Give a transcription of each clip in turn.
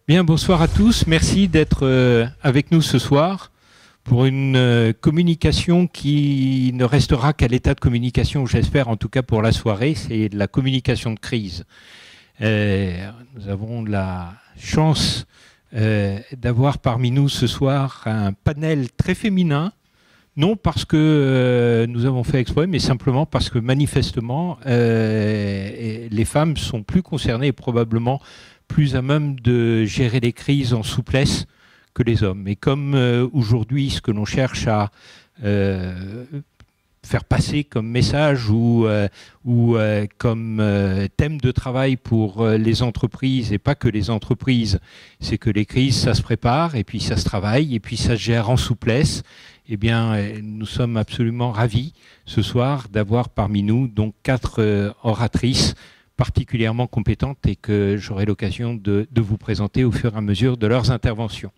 Bien, bonsoir à tous. Merci d'être avec nous ce soir pour une communication qui ne restera qu'à l'état de communication, j'espère, en tout cas pour la soirée. C'est de la communication de crise. Nous avons la chance d'avoir parmi nous ce soir un panel très féminin. Non parce que nous avons fait exprès, mais simplement parce que manifestement, les femmes sont plus concernées et probablement plus à même de gérer les crises en souplesse que les hommes. Et comme aujourd'hui, ce que l'on cherche à faire passer comme message ou comme thème de travail pour les entreprises, et pas que les entreprises, c'est que les crises, ça se prépare, et puis ça se travaille, et puis ça se gère en souplesse. Eh bien, nous sommes absolument ravis ce soir d'avoir parmi nous donc 4 oratrices particulièrement compétentes et que j'aurai l'occasion de vous présenter au fur et à mesure de leurs interventions.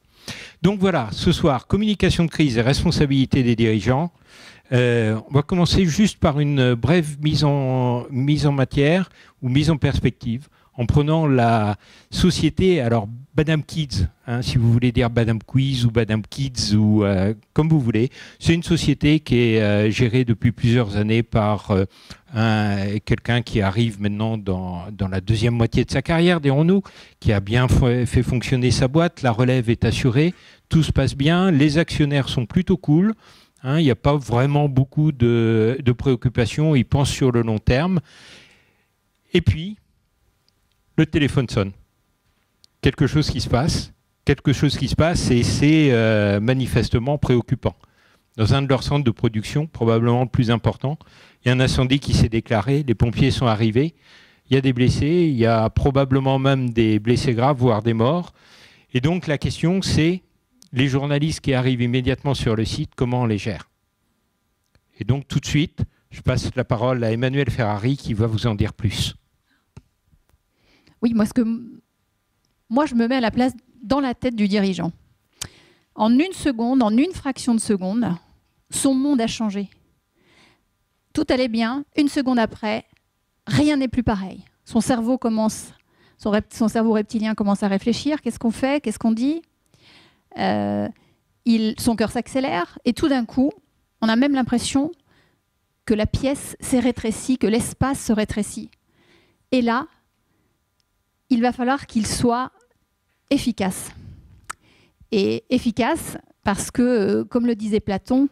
Donc voilà, ce soir, communication de crise et responsabilité des dirigeants. On va commencer juste par une brève mise en matière ou mise en perspective en prenant la société, alors Badam Kids, hein, si vous voulez dire Badam Quiz ou Badam Kids ou comme vous voulez, c'est une société qui est gérée depuis plusieurs années par quelqu'un qui arrive maintenant dans la deuxième moitié de sa carrière, dirons-nous, qui a bien fait fonctionner sa boîte, la relève est assurée, tout se passe bien, les actionnaires sont plutôt cool, hein, il n'y a pas vraiment beaucoup de préoccupations, ils pensent sur le long terme. Et puis, le téléphone sonne. Quelque chose qui se passe et c'est manifestement préoccupant. Dans un de leurs centres de production, probablement le plus important, il y a un incendie qui s'est déclaré, les pompiers sont arrivés, il y a des blessés, il y a probablement même des blessés graves, voire des morts. Et donc la question c'est, les journalistes qui arrivent immédiatement sur le site, comment on les gère? Et donc tout de suite, je passe la parole à Emmanuelle Ferrari qui va vous en dire plus. Oui, moi, je me mets à la place dans la tête du dirigeant. En une seconde, en une fraction de seconde, son monde a changé. Tout allait bien. Une seconde après, rien n'est plus pareil. Son cerveau reptilien commence à réfléchir. Qu'est-ce qu'on fait? Qu'est-ce qu'on dit? Son cœur s'accélère. Et tout d'un coup, on a même l'impression que la pièce s'est rétrécie, que l'espace se rétrécit. Et là, il va falloir qu'il soit efficace. Et efficace parce que, comme le disait Platon,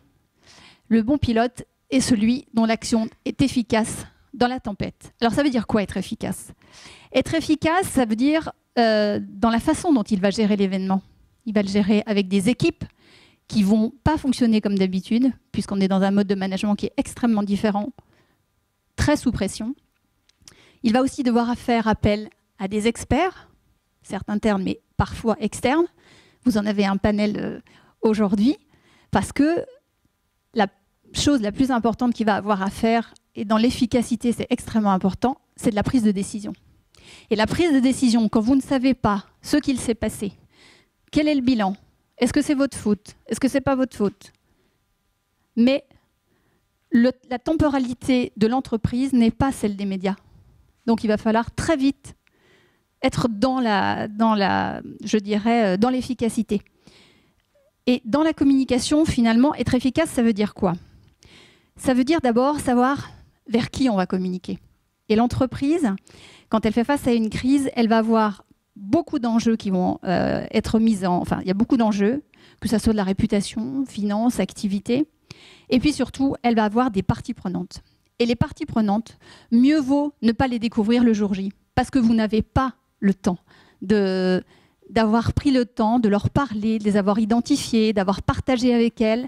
le bon pilote est celui dont l'action est efficace dans la tempête. Alors ça veut dire quoi être efficace? Être efficace, ça veut dire dans la façon dont il va gérer l'événement. Il va le gérer avec des équipes qui ne vont pas fonctionner comme d'habitude, puisqu'on est dans un mode de management qui est extrêmement différent, très sous pression. Il va aussi devoir faire appel à des experts, certes internes, mais parfois externes. Vous en avez un panel aujourd'hui, parce que la chose la plus importante qu'il va avoir à faire, et dans l'efficacité c'est extrêmement important, c'est de la prise de décision. Et la prise de décision, quand vous ne savez pas ce qu'il s'est passé, quel est le bilan, est-ce que c'est votre faute, est-ce que c'est pas votre faute, mais la temporalité de l'entreprise n'est pas celle des médias. Donc il va falloir très vite être dans l'efficacité. Et dans la communication, finalement, être efficace, ça veut dire quoi? Ça veut dire d'abord savoir vers qui on va communiquer. Et l'entreprise, quand elle fait face à une crise, elle va avoir beaucoup d'enjeux qui vont être mis en... Enfin, il y a beaucoup d'enjeux, que ce soit de la réputation, finance, activité. Et puis surtout, elle va avoir des parties prenantes. Et les parties prenantes, mieux vaut ne pas les découvrir le jour J, parce que vous n'avez pas le temps d'avoir pris le temps de leur parler, de les avoir identifiés, d'avoir partagé avec elles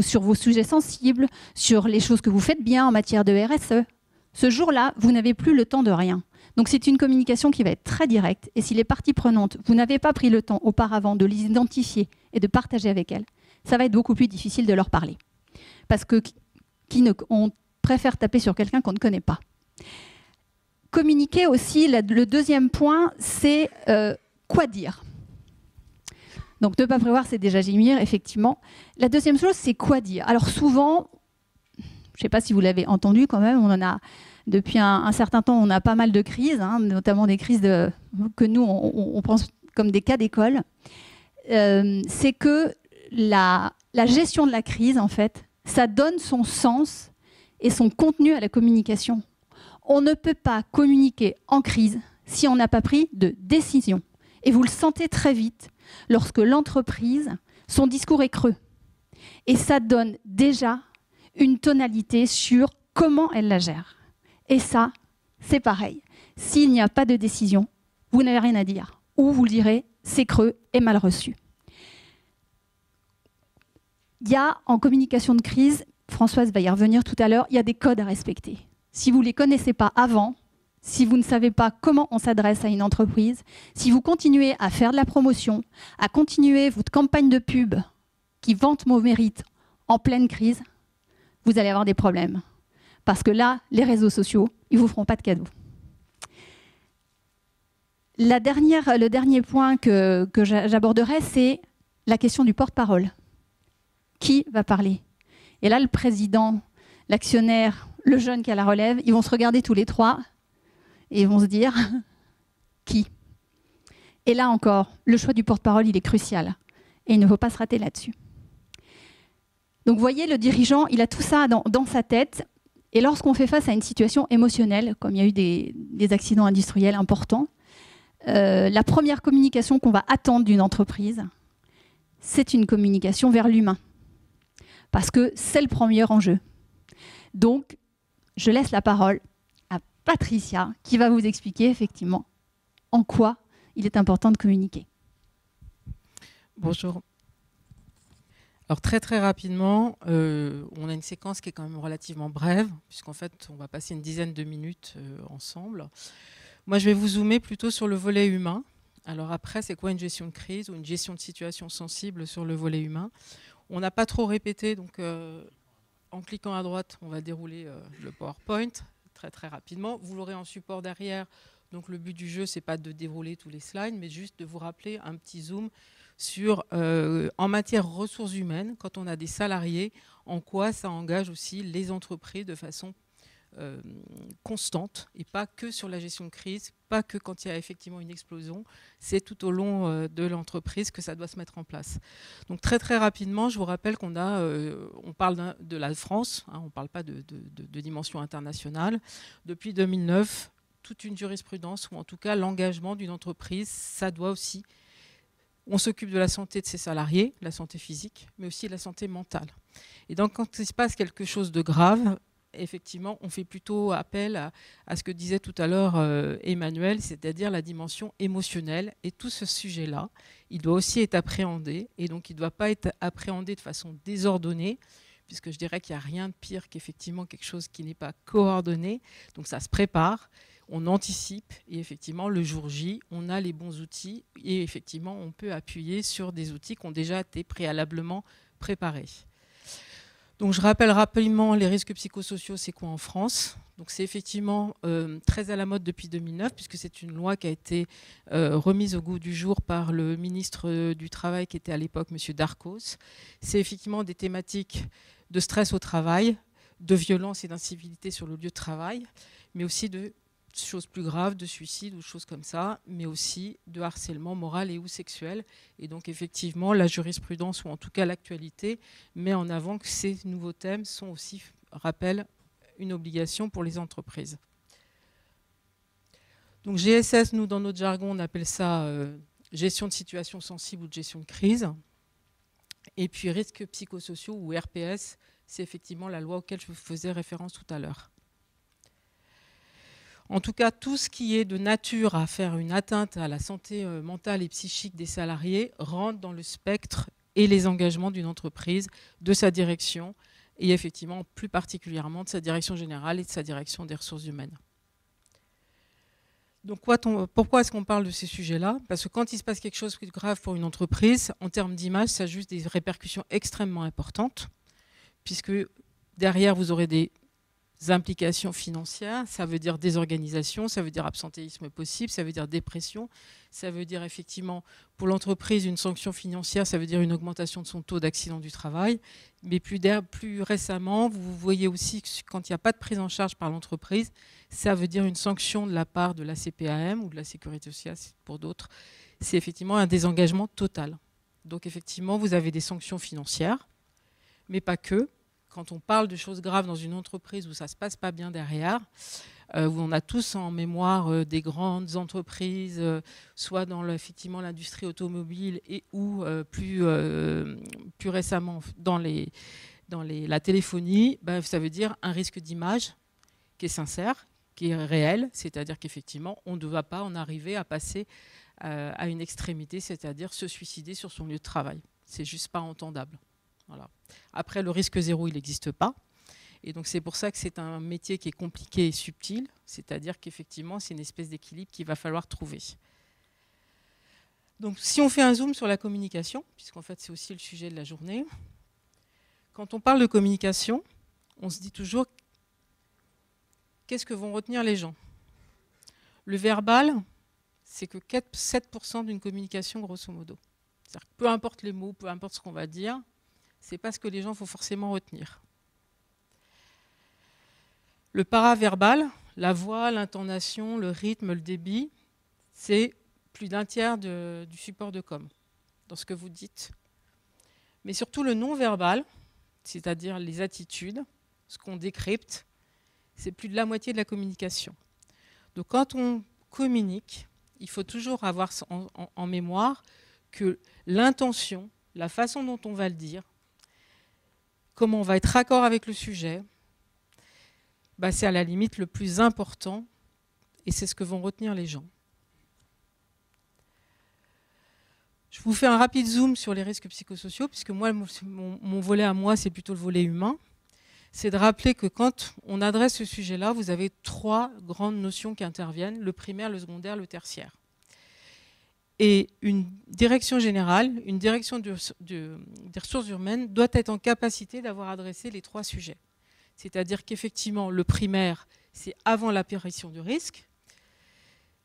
sur vos sujets sensibles, sur les choses que vous faites bien en matière de RSE. Ce jour-là, vous n'avez plus le temps de rien. Donc c'est une communication qui va être très directe. Et si les parties prenantes, vous n'avez pas pris le temps auparavant de les identifier et de partager avec elles, ça va être beaucoup plus difficile de leur parler. Parce que on préfère taper sur quelqu'un qu'on ne connaît pas. Communiquer aussi, le deuxième point, c'est quoi dire. Donc ne pas prévoir, c'est déjà gémir, effectivement. La deuxième chose, c'est quoi dire. Alors souvent, je ne sais pas si vous l'avez entendu quand même, on en a, depuis un certain temps, on a pas mal de crises, hein, notamment des crises que nous, on pense comme des cas d'école, c'est que la gestion de la crise, en fait, ça donne son sens et son contenu à la communication. On ne peut pas communiquer en crise si on n'a pas pris de décision. Et vous le sentez très vite lorsque l'entreprise, son discours est creux. Et ça donne déjà une tonalité sur comment elle la gère. Et ça, c'est pareil. S'il n'y a pas de décision, vous n'avez rien à dire. Ou vous le direz, c'est creux et mal reçu. Il y a en communication de crise, Françoise va y revenir tout à l'heure, il y a des codes à respecter. Si vous ne les connaissez pas avant, si vous ne savez pas comment on s'adresse à une entreprise, si vous continuez à faire de la promotion, à continuer votre campagne de pub qui vante vos mérites en pleine crise, vous allez avoir des problèmes. Parce que là, les réseaux sociaux, ils ne vous feront pas de cadeaux. Le dernier point que j'aborderai, c'est la question du porte-parole. Qui va parler? Et là, le président, l'actionnaire, le jeune qui a la relève, ils vont se regarder tous les trois et ils vont se dire qui? Et là encore, le choix du porte-parole, il est crucial. Et il ne faut pas se rater là-dessus. Donc vous voyez, le dirigeant, il a tout ça dans sa tête. Et lorsqu'on fait face à une situation émotionnelle, comme il y a eu des accidents industriels importants, la première communication qu'on va attendre d'une entreprise, c'est une communication vers l'humain. Parce que c'est le premier enjeu. Donc, je laisse la parole à Patricia, qui va vous expliquer effectivement en quoi il est important de communiquer. Bonjour. Alors très rapidement, on a une séquence qui est quand même relativement brève, puisqu'en fait, on va passer une dizaine de minutes ensemble. Moi, je vais vous zoomer plutôt sur le volet humain. Alors après, c'est quoi une gestion de crise ou une gestion de situation sensible sur le volet humain? On n'a pas trop répété, donc en cliquant à droite, on va dérouler le PowerPoint très rapidement. Vous l'aurez en support derrière, donc le but du jeu, c'est pas de dérouler tous les slides, mais juste de vous rappeler un petit zoom sur, en matière ressources humaines, quand on a des salariés, en quoi ça engage aussi les entreprises de façon constante, et pas que sur la gestion de crise, pas que quand il y a effectivement une explosion, c'est tout au long de l'entreprise que ça doit se mettre en place. Donc très rapidement, je vous rappelle qu'on on parle de la France, hein, on ne parle pas de dimension internationale. Depuis 2009, toute une jurisprudence, ou en tout cas l'engagement d'une entreprise, ça doit aussi, on s'occupe de la santé de ses salariés, la santé physique, mais aussi de la santé mentale. Et donc quand il se passe quelque chose de grave, effectivement, on fait plutôt appel à ce que disait tout à l'heure Emmanuel, c'est-à-dire la dimension émotionnelle. Et tout ce sujet-là, il doit aussi être appréhendé. Et donc, il ne doit pas être appréhendé de façon désordonnée, puisque je dirais qu'il n'y a rien de pire qu'effectivement quelque chose qui n'est pas coordonné. Donc, ça se prépare, on anticipe. Et effectivement, le jour J, on a les bons outils. Et effectivement, on peut appuyer sur des outils qui ont déjà été préalablement préparés. Donc, je rappelle rapidement les risques psychosociaux, c'est quoi en France? Donc, c'est effectivement très à la mode depuis 2009, puisque c'est une loi qui a été remise au goût du jour par le ministre du Travail, qui était à l'époque M. Darcos. C'est effectivement des thématiques de stress au travail, de violence et d'incivilité sur le lieu de travail, mais aussi de choses plus graves, de suicide ou de choses comme ça, mais aussi de harcèlement moral et ou sexuel. Et donc effectivement, la jurisprudence, ou en tout cas l'actualité, met en avant que ces nouveaux thèmes sont aussi, rappellent, une obligation pour les entreprises. Donc GSS, nous, dans notre jargon, on appelle ça gestion de situation sensible ou de gestion de crise. Et puis risques psychosociaux, ou RPS, c'est effectivement la loi auquel je vous faisais référence tout à l'heure. En tout cas, tout ce qui est de nature à faire une atteinte à la santé mentale et psychique des salariés rentre dans le spectre et les engagements d'une entreprise, de sa direction, et effectivement plus particulièrement de sa direction générale et de sa direction des ressources humaines. Donc pourquoi est-ce qu'on parle de ces sujets-là? Parce que quand il se passe quelque chose de grave pour une entreprise, en termes d'image, ça a juste des répercussions extrêmement importantes, puisque derrière, vous aurez des implications financières, ça veut dire désorganisation, ça veut dire absentéisme possible, ça veut dire dépression, ça veut dire effectivement pour l'entreprise une sanction financière, ça veut dire une augmentation de son taux d'accident du travail. Mais plus récemment, vous voyez aussi que quand il n'y a pas de prise en charge par l'entreprise, ça veut dire une sanction de la part de la CPAM ou de la Sécurité sociale pour d'autres. C'est effectivement un désengagement total. Donc effectivement, vous avez des sanctions financières, mais pas que. Quand on parle de choses graves dans une entreprise où ça ne se passe pas bien derrière, où on a tous en mémoire des grandes entreprises, soit dans effectivement l'industrie automobile et ou plus récemment dans la téléphonie, ça veut dire un risque d'image qui est sincère, qui est réel, c'est-à-dire qu'effectivement on ne va pas en arriver à passer à une extrémité, c'est-à-dire se suicider sur son lieu de travail. C'est juste pas entendable. Voilà. Après, le risque zéro, il n'existe pas. Et donc, c'est pour ça que c'est un métier qui est compliqué et subtil. C'est-à-dire qu'effectivement, c'est une espèce d'équilibre qu'il va falloir trouver. Donc, si on fait un zoom sur la communication, puisqu'en fait, c'est aussi le sujet de la journée, quand on parle de communication, on se dit toujours qu'est-ce que vont retenir les gens? Le verbal, c'est que 7% d'une communication, grosso modo. C'est-à-dire que peu importe les mots, peu importe ce qu'on va dire, c'est pas ce que les gens vont forcément retenir. Le paraverbal, la voix, l'intonation, le rythme, le débit, c'est plus d'un tiers du support de com, dans ce que vous dites. Mais surtout le non-verbal, c'est-à-dire les attitudes, ce qu'on décrypte, c'est plus de la moitié de la communication. Donc quand on communique, il faut toujours avoir en mémoire que l'intention, la façon dont on va le dire, comment on va être raccord avec le sujet, c'est à la limite le plus important et c'est ce que vont retenir les gens. Je vous fais un rapide zoom sur les risques psychosociaux, puisque moi, mon volet à moi, c'est plutôt le volet humain. C'est de rappeler que quand on adresse ce sujet-là, vous avez 3 grandes notions qui interviennent, le primaire, le secondaire, le tertiaire. Et une direction générale, une direction des ressources humaines doit être en capacité d'avoir adressé les 3 sujets. C'est-à-dire qu'effectivement, le primaire, c'est avant l'apparition du risque.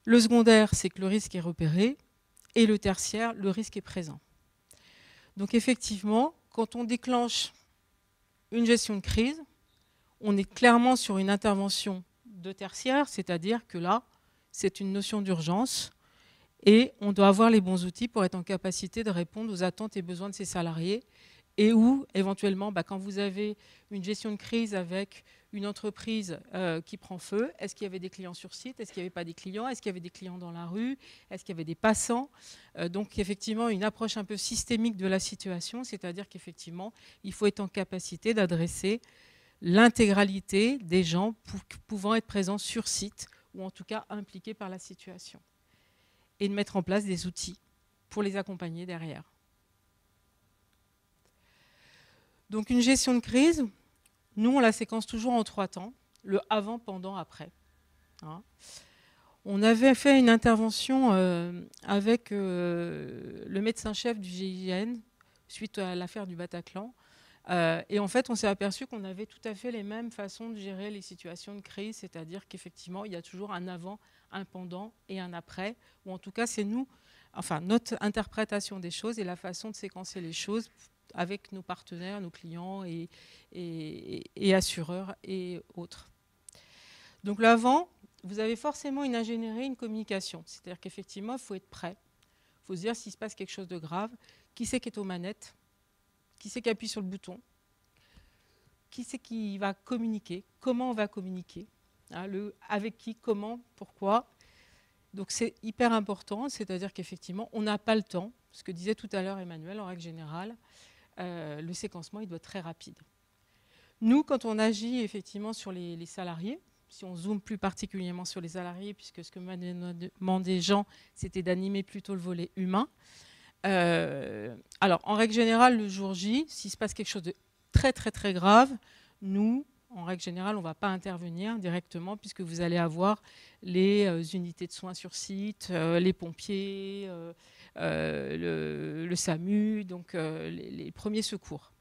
Le secondaire, c'est que le risque est repéré. Et le tertiaire, le risque est présent. Donc effectivement, quand on déclenche une gestion de crise, on est clairement sur une intervention de tertiaire, c'est-à-dire que là, c'est une notion d'urgence. Et on doit avoir les bons outils pour être en capacité de répondre aux attentes et besoins de ses salariés. Et où, éventuellement, quand vous avez une gestion de crise avec une entreprise qui prend feu, est-ce qu'il y avait des clients sur site? Est-ce qu'il n'y avait pas des clients? Est-ce qu'il y avait des clients dans la rue? Est-ce qu'il y avait des passants? Donc, effectivement, une approche un peu systémique de la situation, c'est-à-dire qu'effectivement, il faut être en capacité d'adresser l'intégralité des gens pouvant être présents sur site ou en tout cas impliqués par la situation. Et de mettre en place des outils pour les accompagner derrière. Donc une gestion de crise, nous on la séquence toujours en 3 temps, le avant, pendant, après. Hein. On avait fait une intervention avec le médecin-chef du GIGN suite à l'affaire du Bataclan. Et en fait, on s'est aperçu qu'on avait tout à fait les mêmes façons de gérer les situations de crise, c'est-à-dire qu'effectivement, il y a toujours un avant, un pendant et un après, ou en tout cas, c'est nous, enfin, notre interprétation des choses et la façon de séquencer les choses avec nos partenaires, nos clients et assureurs et autres. Donc l'avant, vous avez forcément une ingénierie, une communication, c'est-à-dire qu'effectivement, il faut être prêt, il faut se dire s'il se passe quelque chose de grave, qui c'est qui est aux manettes, qui c'est qui appuie sur le bouton, qui c'est qui va communiquer, comment on va communiquer, hein, avec qui, comment, pourquoi. Donc c'est hyper important, c'est-à-dire qu'effectivement, on n'a pas le temps, ce que disait tout à l'heure Emmanuel, en règle générale, le séquencement, il doit être très rapide. Nous, quand on agit effectivement sur les salariés, si on zoome plus particulièrement sur les salariés, puisque ce que m'a demandé Jean, c'était d'animer plutôt le volet humain. Alors, en règle générale, le jour J, s'il se passe quelque chose de très, très, très grave, nous, en règle générale, on ne va pas intervenir directement, puisque vous allez avoir les unités de soins sur site, les pompiers, le SAMU, donc les premiers secours.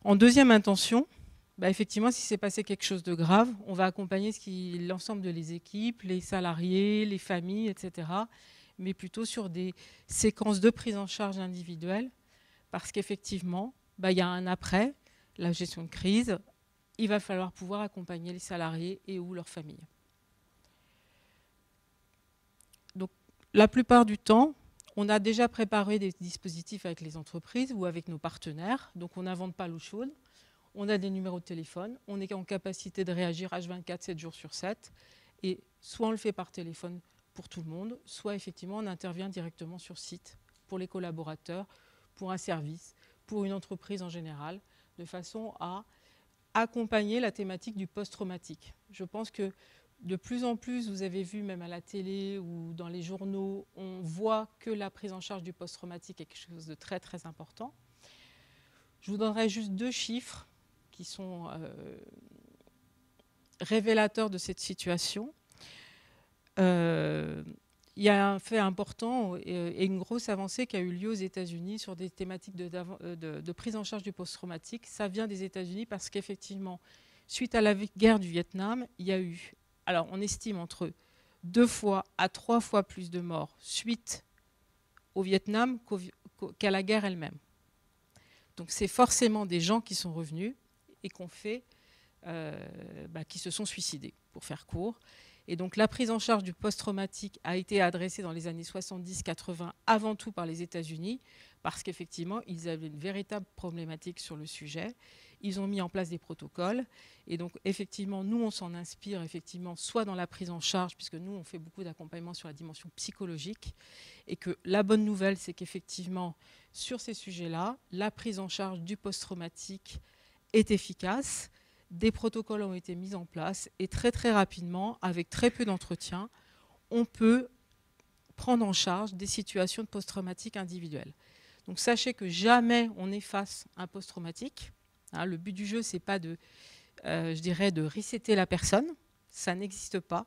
En deuxième intention, Effectivement, si s'est passé quelque chose de grave, on va accompagner l'ensemble de les équipes, les salariés, les familles, etc. Mais plutôt sur des séquences de prise en charge individuelle, parce qu'effectivement, il y a un après, la gestion de crise, il va falloir pouvoir accompagner les salariés et ou leurs familles. Donc, la plupart du temps, on a déjà préparé des dispositifs avec les entreprises ou avec nos partenaires, donc on n'invente pas l'eau chaude. On a des numéros de téléphone, on est en capacité de réagir H24, 7 jours sur 7, et soit on le fait par téléphone pour tout le monde, soit effectivement on intervient directement sur site pour les collaborateurs, pour un service, pour une entreprise en général, de façon à accompagner la thématique du post-traumatique. Je pense que de plus en plus, vous avez vu même à la télé ou dans les journaux, on voit que la prise en charge du post-traumatique est quelque chose de très très important. Je vous donnerai juste 2 chiffres qui sont révélateurs de cette situation. Il y a un fait important et une grosse avancée qui a eu lieu aux États-Unis sur des thématiques de prise en charge du post-traumatique. Ça vient des États-Unis parce qu'effectivement, suite à la guerre du Vietnam, il y a eu, alors on estime entre 2 fois à 3 fois plus de morts suite au Vietnam qu'à la guerre elle-même. Donc c'est forcément des gens qui sont revenus et qui se sont suicidés, pour faire court. Et donc la prise en charge du post-traumatique a été adressée dans les années 70-80 avant tout par les États-Unis, parce qu'effectivement, ils avaient une véritable problématique sur le sujet. Ils ont mis en place des protocoles. Et donc effectivement, nous, on s'en inspire effectivement, soit dans la prise en charge, puisque nous, on fait beaucoup d'accompagnement sur la dimension psychologique, et que la bonne nouvelle, c'est qu'effectivement, sur ces sujets-là, la prise en charge du post-traumatique est efficace. Des protocoles ont été mis en place et très très rapidement, avec très peu d'entretien, on peut prendre en charge des situations de post-traumatique individuelles. Donc sachez que jamais on efface un post-traumatique. Le but du jeu, c'est pas de resetter la personne, ça n'existe pas.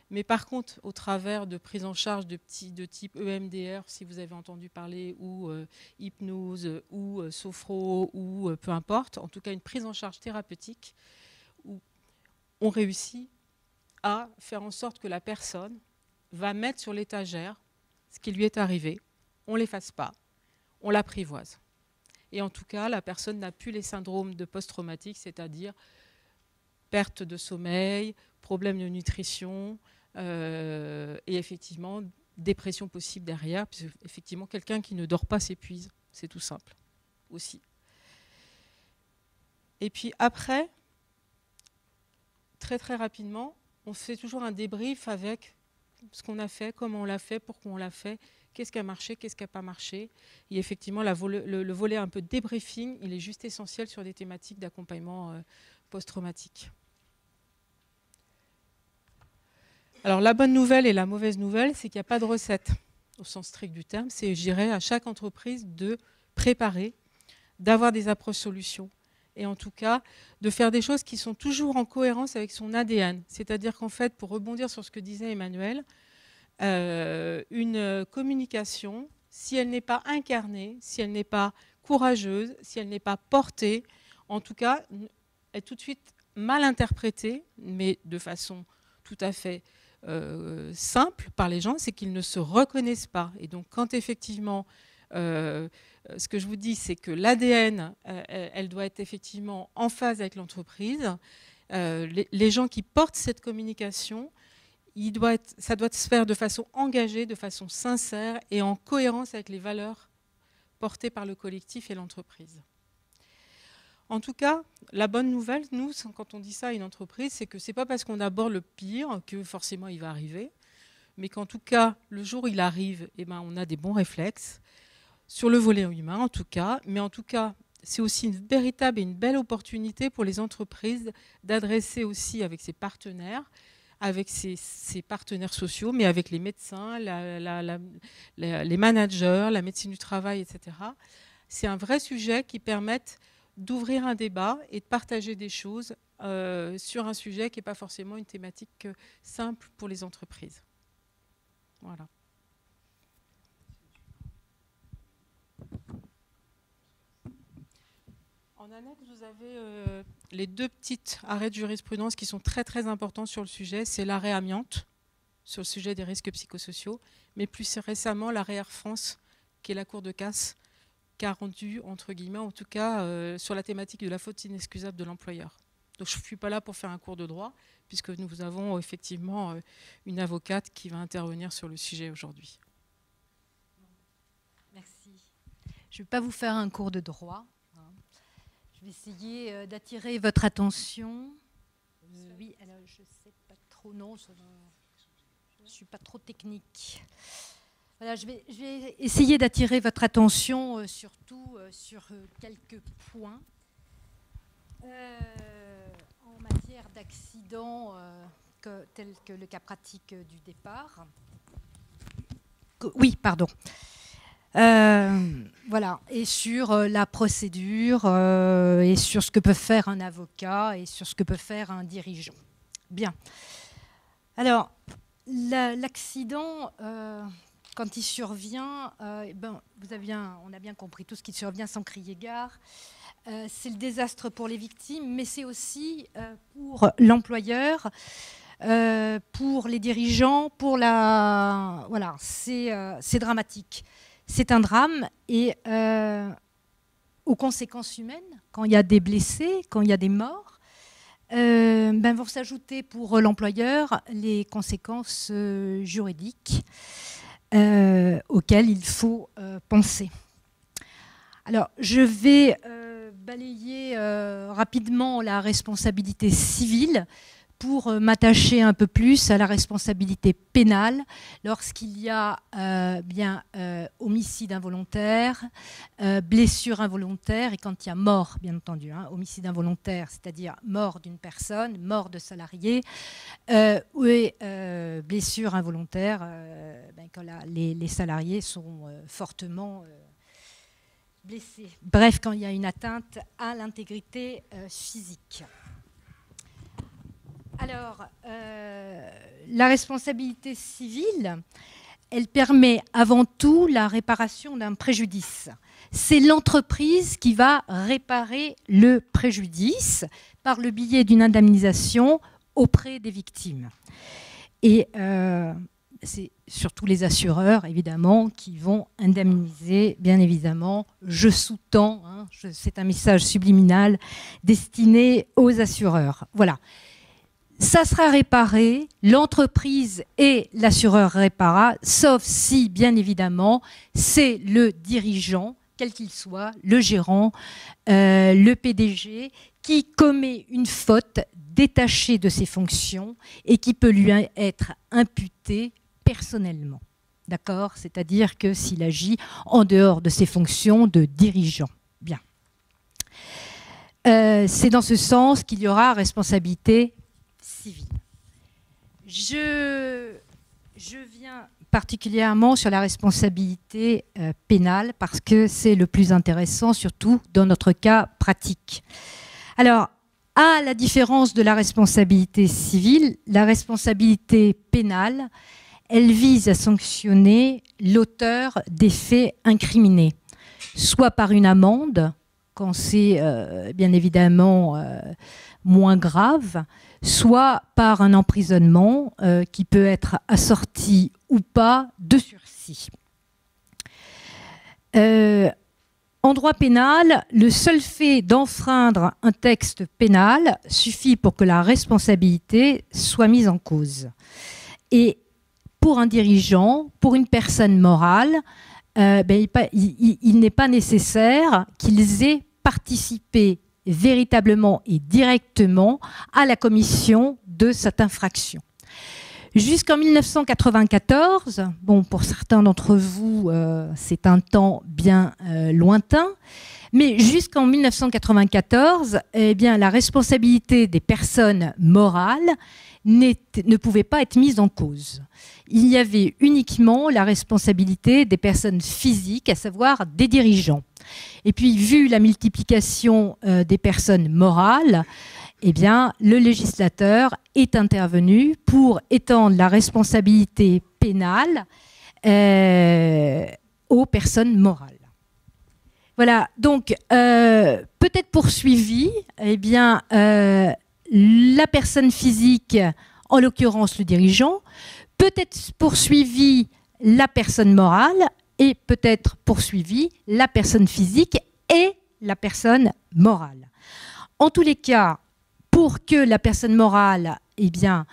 Mais par contre, au travers de prise en charge de type EMDR, si vous avez entendu parler, ou hypnose, ou sophro, ou peu importe, en tout cas une prise en charge thérapeutique, où on réussit à faire en sorte que la personne va mettre sur l'étagère ce qui lui est arrivé, on ne l'efface pas, on l'apprivoise. Et en tout cas, la personne n'a plus les syndromes de post-traumatique, c'est-à-dire perte de sommeil, problème de nutrition, et effectivement, dépression possible derrière, puisque effectivement, quelqu'un qui ne dort pas s'épuise, c'est tout simple aussi. Et puis après, très très rapidement, on fait toujours un débrief avec ce qu'on a fait, comment on l'a fait, pourquoi on l'a fait, qu'est-ce qui a marché, qu'est-ce qui n'a pas marché. Et effectivement, le volet un peu débriefing, il est juste essentiel sur des thématiques d'accompagnement post-traumatique. Alors la bonne nouvelle et la mauvaise nouvelle, c'est qu'il n'y a pas de recette au sens strict du terme. C'est, je dirais, à chaque entreprise de préparer, d'avoir des approches solutions. Et en tout cas, de faire des choses qui sont toujours en cohérence avec son ADN. C'est-à-dire qu'en fait, pour rebondir sur ce que disait Emmanuel, une communication, si elle n'est pas incarnée, si elle n'est pas courageuse, si elle n'est pas portée, en tout cas, est tout de suite mal interprétée, mais de façon tout à fait simple par les gens, c'est qu'ils ne se reconnaissent pas. Et donc, quand effectivement, ce que je vous dis, c'est que l'ADN, elle doit être effectivement en phase avec l'entreprise. Les gens qui portent cette communication, ça doit se faire de façon engagée, de façon sincère et en cohérence avec les valeurs portées par le collectif et l'entreprise. En tout cas, la bonne nouvelle, nous, quand on dit ça à une entreprise, c'est que ce n'est pas parce qu'on aborde le pire que forcément il va arriver, mais qu'en tout cas, le jour où il arrive, eh ben, on a des bons réflexes, sur le volet humain en tout cas, mais en tout cas, c'est aussi une véritable et une belle opportunité pour les entreprises d'adresser aussi avec ses partenaires, avec ses partenaires sociaux, mais avec les médecins, les managers, la médecine du travail, etc. C'est un vrai sujet qui permet d'ouvrir un débat et de partager des choses sur un sujet qui n'est pas forcément une thématique simple pour les entreprises. Voilà. En annexe, vous avez les deux petits arrêts de jurisprudence qui sont très très importants sur le sujet. C'est l'arrêt amiante, sur le sujet des risques psychosociaux, mais plus récemment l'arrêt Air France, qui est la Cour de casse, qui a rendu, entre guillemets, en tout cas, sur la thématique de la faute inexcusable de l'employeur. Donc je ne suis pas là pour faire un cours de droit, puisque nous avons effectivement une avocate qui va intervenir sur le sujet aujourd'hui. Merci. Je ne vais pas vous faire un cours de droit. Je vais essayer d'attirer votre attention. Oui, alors je ne sais pas trop, non, je ne suis pas trop technique. Voilà, je vais essayer d'attirer votre attention surtout sur quelques points. En matière d'accident, tel que le cas pratique du départ. Oui, pardon. Voilà, et sur la procédure, et sur ce que peut faire un avocat, et sur ce que peut faire un dirigeant. Bien. Alors, l'accident, quand il survient, on a bien compris, tout ce qui survient sans crier gare, c'est le désastre pour les victimes, mais c'est aussi pour l'employeur, pour les dirigeants, voilà, c'est dramatique. C'est un drame et aux conséquences humaines, quand il y a des blessés, quand il y a des morts, vont s'ajouter pour l'employeur les conséquences juridiques auxquelles il faut penser. Alors, je vais balayer rapidement la responsabilité civile pour m'attacher un peu plus à la responsabilité pénale lorsqu'il y a homicide involontaire, blessure involontaire et quand il y a mort, bien entendu. Homicide involontaire, c'est-à-dire mort d'une personne, mort de salarié, ou blessure involontaire, quand les salariés sont fortement blessés. Bref, quand il y a une atteinte à l'intégrité physique. Alors, la responsabilité civile, elle permet avant tout la réparation d'un préjudice. C'est l'entreprise qui va réparer le préjudice par le biais d'une indemnisation auprès des victimes. Et c'est surtout les assureurs, évidemment, qui vont indemniser, bien évidemment. Je sous-tends, c'est un message subliminal destiné aux assureurs. Voilà. Ça sera réparé, l'entreprise et l'assureur répara, sauf si, bien évidemment, c'est le dirigeant, quel qu'il soit, le gérant, le PDG, qui commet une faute détachée de ses fonctions et qui peut lui être imputée personnellement. D'accord ? C'est-à-dire que s'il agit en dehors de ses fonctions de dirigeant. Bien. C'est dans ce sens qu'il y aura responsabilité civile. Je viens particulièrement sur la responsabilité pénale parce que c'est le plus intéressant, surtout dans notre cas pratique. Alors, à la différence de la responsabilité civile, la responsabilité pénale, elle vise à sanctionner l'auteur des faits incriminés, soit par une amende, quand c'est bien évidemment moins grave, soit par un emprisonnement qui peut être assorti ou pas de sursis. En droit pénal, le seul fait d'enfreindre un texte pénal suffit pour que la responsabilité soit mise en cause. Et pour un dirigeant, pour une personne morale, il n'est pas nécessaire qu'ils aient participé véritablement et directement à la commission de cette infraction. Jusqu'en 1994, bon, pour certains d'entre vous, c'est un temps bien lointain, mais jusqu'en 1994, la responsabilité des personnes morales ne pouvait pas être mise en cause. Il y avait uniquement la responsabilité des personnes physiques, à savoir des dirigeants. Et puis, vu la multiplication des personnes morales, le législateur est intervenu pour étendre la responsabilité pénale aux personnes morales. Voilà, donc peut-être poursuivi, eh bien, la personne physique, en l'occurrence le dirigeant, peut-être poursuivi la personne morale et peut-être poursuivi la personne physique et la personne morale. En tous les cas, pour que la personne morale eh bien,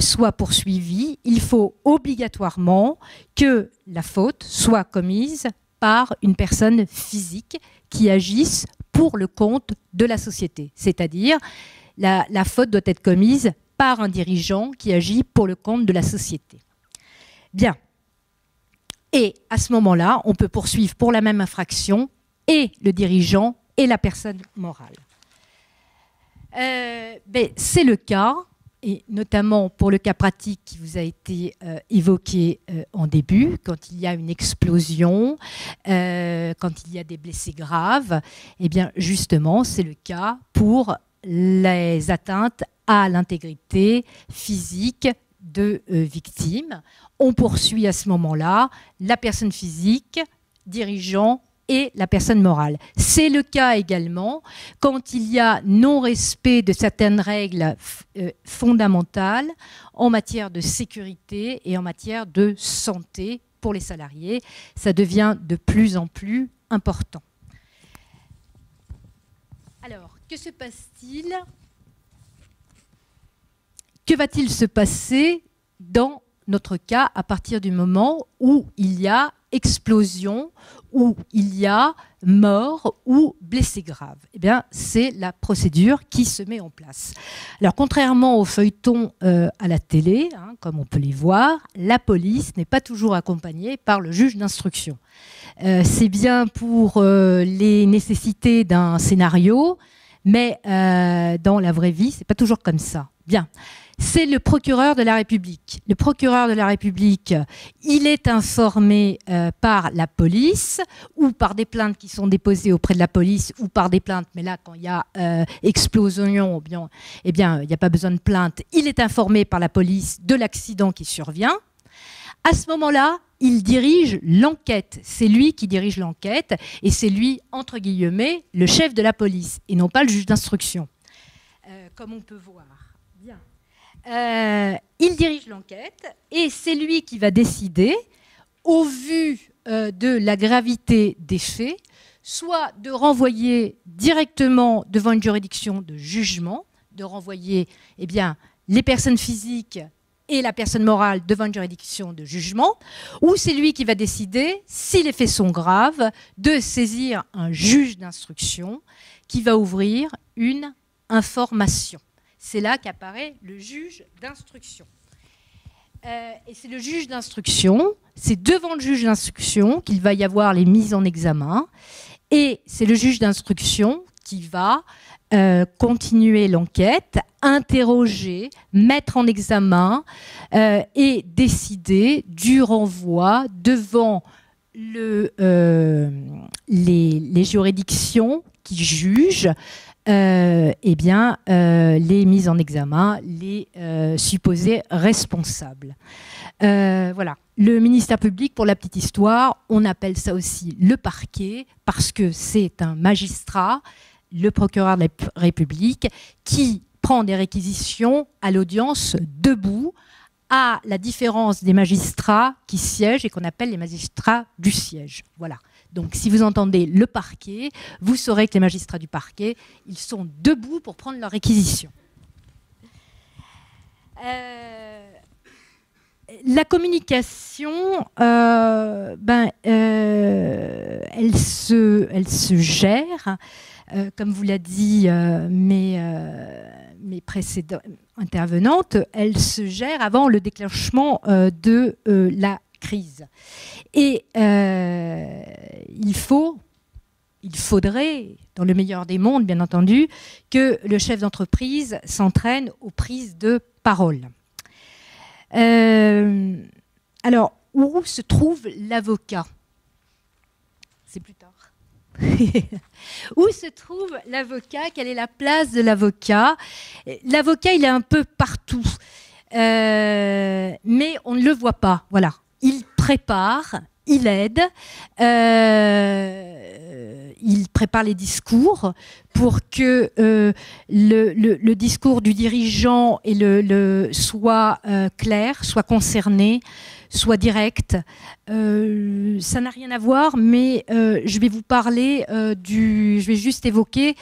soit poursuivie, il faut obligatoirement que la faute soit commise par une personne physique qui agisse pour le compte de la société. C'est-à-dire, la faute doit être commise par un dirigeant qui agit pour le compte de la société. Bien. Et à ce moment-là, on peut poursuivre pour la même infraction et le dirigeant et la personne morale. C'est le cas, et notamment pour le cas pratique qui vous a été évoqué en début, quand il y a une explosion, quand il y a des blessés graves, eh bien justement c'est le cas pour les atteintes à l'intégrité physique de victimes. On poursuit à ce moment-là la personne physique, dirigeant et la personne morale. C'est le cas également quand il y a non-respect de certaines règles fondamentales en matière de sécurité et en matière de santé pour les salariés. Ça devient de plus en plus important. Alors, que se passe-t-il ? Que va-t-il se passer dans notre cas à partir du moment où il y a explosion, où il y a mort ou blessé grave? Eh bien, c'est la procédure qui se met en place. Alors, contrairement aux feuilletons à la télé, comme on peut les voir, la police n'est pas toujours accompagnée par le juge d'instruction. C'est bien pour les nécessités d'un scénario, mais dans la vraie vie, c'est pas toujours comme ça. Bien. C'est le procureur de la République. Le procureur de la République, il est informé par la police ou par des plaintes qui sont déposées auprès de la police ou par des plaintes, mais là, quand il y a explosion, eh bien, il n'y a pas besoin de plainte. Il est informé par la police de l'accident qui survient. À ce moment-là, il dirige l'enquête. C'est lui qui dirige l'enquête et c'est lui, entre guillemets, le chef de la police et non pas le juge d'instruction, comme on peut voir. Bien. Il dirige l'enquête et c'est lui qui va décider, au vu de la gravité des faits, soit de renvoyer directement devant une juridiction de jugement, de renvoyer eh bien, les personnes physiques et la personne morale devant une juridiction de jugement, ou c'est lui qui va décider, si les faits sont graves, de saisir un juge d'instruction qui va ouvrir une information. C'est là qu'apparaît le juge d'instruction. Et c'est le juge d'instruction, c'est devant le juge d'instruction qu'il va y avoir les mises en examen. Et c'est le juge d'instruction qui va continuer l'enquête, interroger, mettre en examen et décider du renvoi devant les juridictions qui jugent eh bien, les mises en examen, les supposés responsables. Voilà. Le ministère public, pour la petite histoire, on appelle ça aussi le parquet parce que c'est un magistrat, le procureur de la République, qui prend des réquisitions à l'audience debout, à la différence des magistrats qui siègent et qu'on appelle les magistrats du siège. Voilà. Donc, si vous entendez le parquet, vous saurez que les magistrats du parquet, ils sont debout pour prendre leurs réquisitions. La communication, elle se gère, comme vous l'a dit mes précédentes intervenantes, elle se gère avant le déclenchement de la crise. Et il faudrait, dans le meilleur des mondes, bien entendu, que le chef d'entreprise s'entraîne aux prises de parole. Alors, où se trouve l'avocat? C'est plus tard. Où se trouve l'avocat? Quelle est la place de l'avocat? L'avocat, il est un peu partout, mais on ne le voit pas. Voilà. Il prépare, il aide, il prépare les discours pour que le discours du dirigeant soit clair, soit concerné, soit direct. Ça n'a rien à voir, mais je vais vous parler je vais juste évoquer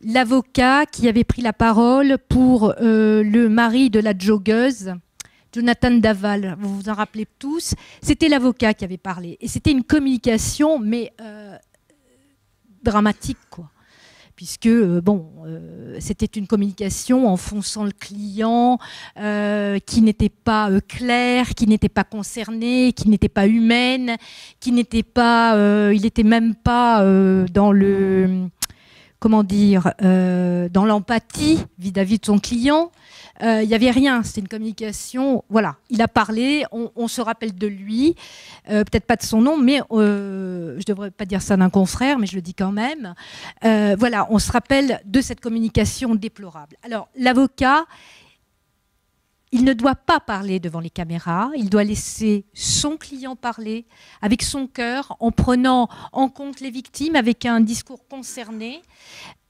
l'avocat qui avait pris la parole pour le mari de la joggeuse, Jonathan Daval. Vous vous en rappelez tous. C'était l'avocat qui avait parlé. Et c'était une communication, mais dramatique, quoi. Puisque, c'était une communication enfonçant le client, qui n'était pas claire, qui n'était pas concernée, qui n'était pas humaine, qui n'était pas... il n'était même pas dans le... Comment dire, dans l'empathie vis-à-vis de son client. Il n'y avait rien, c'était une communication. Voilà, il a parlé, on se rappelle de lui, peut-être pas de son nom, mais je ne devrais pas dire ça d'un confrère, mais je le dis quand même. Voilà, on se rappelle de cette communication déplorable. Alors, l'avocat, il ne doit pas parler devant les caméras, il doit laisser son client parler avec son cœur, en prenant en compte les victimes, avec un discours concerné,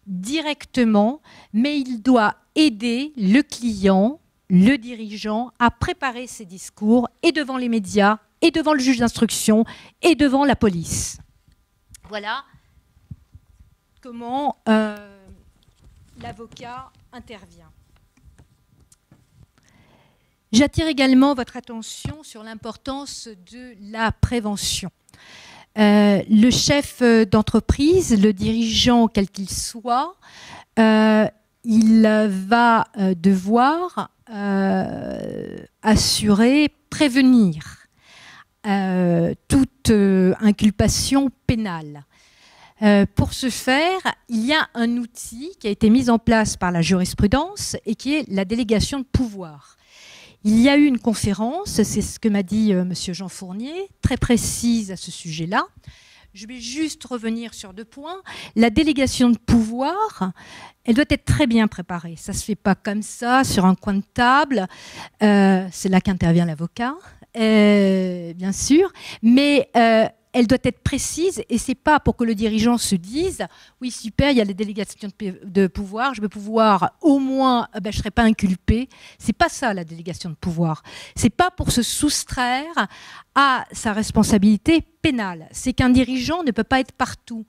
directement, mais il doit aider le client, le dirigeant, à préparer ses discours et devant les médias, et devant le juge d'instruction, et devant la police. Voilà comment l'avocat intervient. J'attire également votre attention sur l'importance de la prévention. Le chef d'entreprise, le dirigeant quel qu'il soit, il va devoir assurer, prévenir toute inculpation pénale. Pour ce faire, il y a un outil qui a été mis en place par la jurisprudence et qui est la délégation de pouvoir. Il y a eu une conférence, c'est ce que m'a dit M. Jean Fournier, très précise à ce sujet-là. Je vais juste revenir sur 2 points. La délégation de pouvoir, elle doit être très bien préparée. Ça ne se fait pas comme ça, sur un coin de table. C'est là qu'intervient l'avocat, bien sûr. Mais elle doit être précise et ce n'est pas pour que le dirigeant se dise « Oui, super, il y a les délégations de pouvoir, je vais pouvoir au moins, je ne serai pas inculpé ». Ce n'est pas ça la délégation de pouvoir. Ce n'est pas pour se soustraire à sa responsabilité pénale. C'est qu'un dirigeant ne peut pas être partout.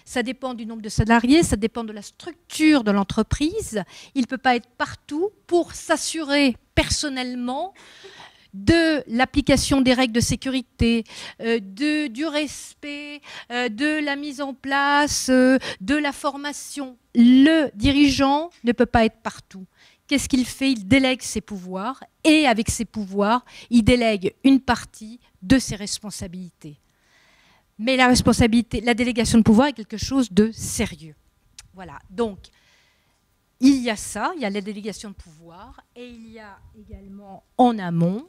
Ça dépend du nombre de salariés, ça dépend de la structure de l'entreprise. Il ne peut pas être partout pour s'assurer personnellement de l'application des règles de sécurité, du respect, de la mise en place, de la formation. Le dirigeant ne peut pas être partout. Qu'est-ce qu'il fait? Il délègue ses pouvoirs et avec ses pouvoirs, il délègue une partie de ses responsabilités. Mais la responsabilité, la délégation de pouvoir est quelque chose de sérieux. Voilà, donc il y a ça, il y a la délégation de pouvoir et il y a également en amont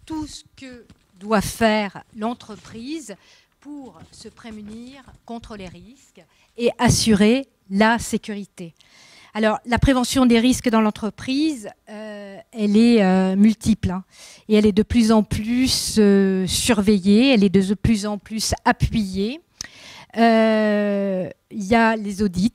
tout ce que doit faire l'entreprise pour se prémunir contre les risques et assurer la sécurité. Alors, la prévention des risques dans l'entreprise, elle est multiple et elle est de plus en plus surveillée, elle est de plus en plus appuyée. Il y a les audits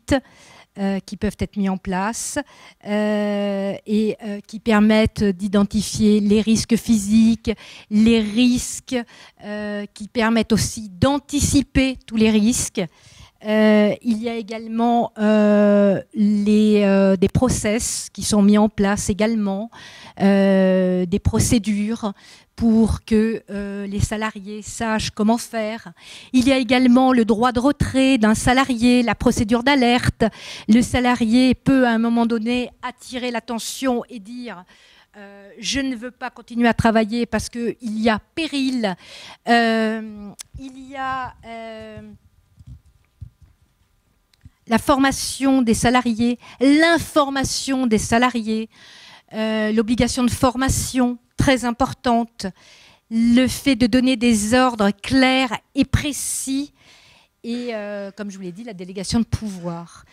qui peuvent être mis en place et qui permettent d'identifier les risques physiques, les risques qui permettent aussi d'anticiper tous les risques. Il y a également des process qui sont mis en place également, des procédures pour que les salariés sachent comment faire. Il y a également le droit de retrait d'un salarié, la procédure d'alerte. Le salarié peut à un moment donné attirer l'attention et dire je ne veux pas continuer à travailler parce qu'il y a péril. Il y a la formation des salariés, l'information des salariés, l'obligation de formation très importante, le fait de donner des ordres clairs et précis et, comme je vous l'ai dit, la délégation de pouvoir.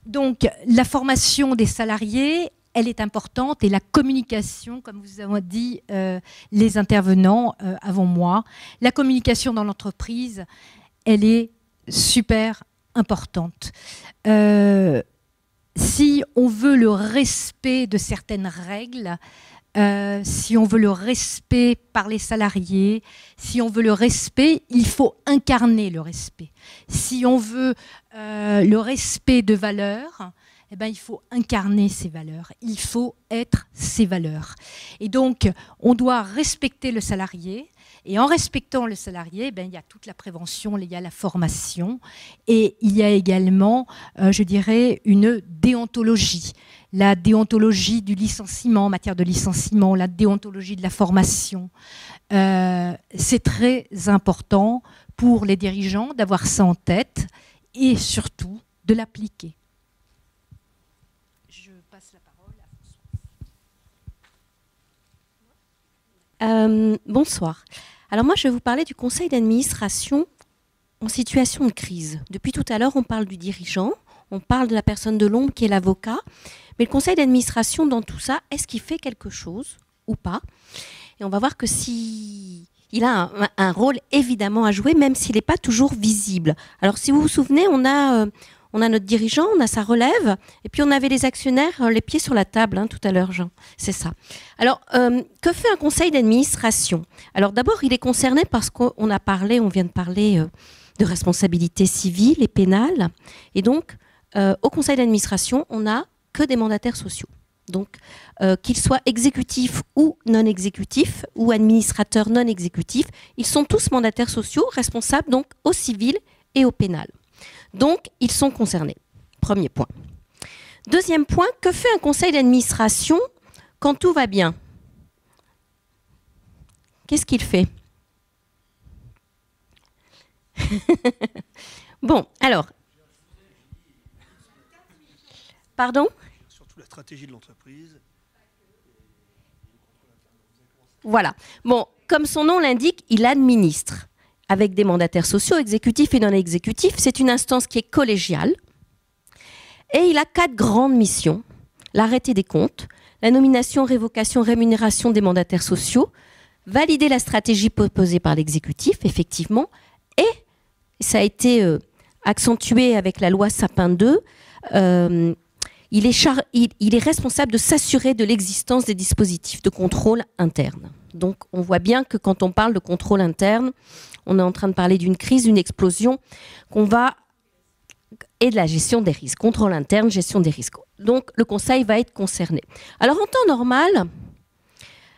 Donc, la formation des salariés, elle est importante, et la communication, comme vous avez dit les intervenants avant moi, la communication dans l'entreprise, elle est super importante. Si on veut le respect de certaines règles, si on veut le respect par les salariés, si on veut le respect, il faut incarner le respect. Si on veut le respect de valeurs, eh ben, il faut incarner ces valeurs, il faut être ces valeurs. Et donc, on doit respecter le salarié, et en respectant le salarié, eh ben, il y a toute la prévention, il y a la formation, et il y a également, je dirais, une déontologie. La déontologie du licenciement, en matière de licenciement, la déontologie de la formation. C'est très important pour les dirigeants d'avoir ça en tête, et surtout de l'appliquer. Je passe la parole à François. Bonsoir. Alors moi, je vais vous parler du conseil d'administration en situation de crise. Depuis tout à l'heure, on parle du dirigeant, on parle de la personne de l'ombre qui est l'avocat, mais le conseil d'administration dans tout ça, est-ce qu'il fait quelque chose ou pas? Et on va voir que si... il a un rôle évidemment à jouer, même s'il n'est pas toujours visible. Alors si vous vous souvenez, on a notre dirigeant, on a sa relève, et puis on avait les actionnaires, les pieds sur la table, hein, tout à l'heure, Jean. C'est ça. Alors, que fait un conseil d'administration? Alors d'abord, il est concerné parce qu'on vient de parler de responsabilité civile et pénale. Et donc, au conseil d'administration, on n'a que des mandataires sociaux. Donc, qu'ils soient exécutifs ou non exécutifs, ou administrateurs non exécutifs, ils sont tous mandataires sociaux, responsables donc au civil et au pénal. Donc, ils sont concernés. Premier point. Deuxième point, que fait un conseil d'administration quand tout va bien? Qu'est-ce qu'il fait? Bon, alors. Pardon? Surtout la stratégie de l'entreprise. Voilà. Bon, comme son nom l'indique, il administre avec des mandataires sociaux, exécutifs et non exécutifs. C'est une instance qui est collégiale. Et il a 4 grandes missions. L'arrêté des comptes, la nomination, révocation, rémunération des mandataires sociaux, valider la stratégie proposée par l'exécutif, effectivement, et ça a été accentué avec la loi Sapin 2, il est responsable de s'assurer de l'existence des dispositifs de contrôle interne. Donc on voit bien que quand on parle de contrôle interne, on est en train de parler d'une crise, d'une explosion, et de la gestion des risques. Contrôle interne, gestion des risques. Donc le conseil va être concerné. Alors en temps normal,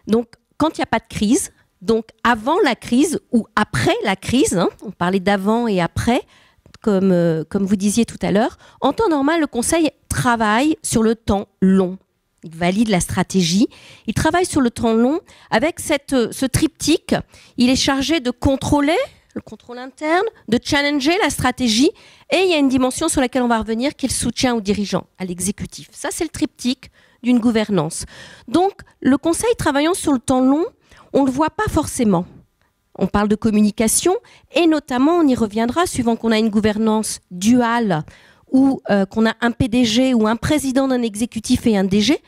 donc quand il n'y a pas de crise, donc avant la crise ou après la crise, hein, on parlait d'avant et après, comme vous disiez tout à l'heure, en temps normal, le conseil travaille sur le temps long. Il valide la stratégie. Il travaille sur le temps long avec ce triptyque. Il est chargé de contrôler le contrôle interne, de challenger la stratégie. Et il y a une dimension sur laquelle on va revenir qui est le soutien aux dirigeants, à l'exécutif. Ça, c'est le triptyque d'une gouvernance. Donc, le conseil travaillant sur le temps long, on ne le voit pas forcément. On parle de communication et notamment, on y reviendra, suivant qu'on a une gouvernance duale ou qu'on a un PDG ou un président d'un exécutif et un DG,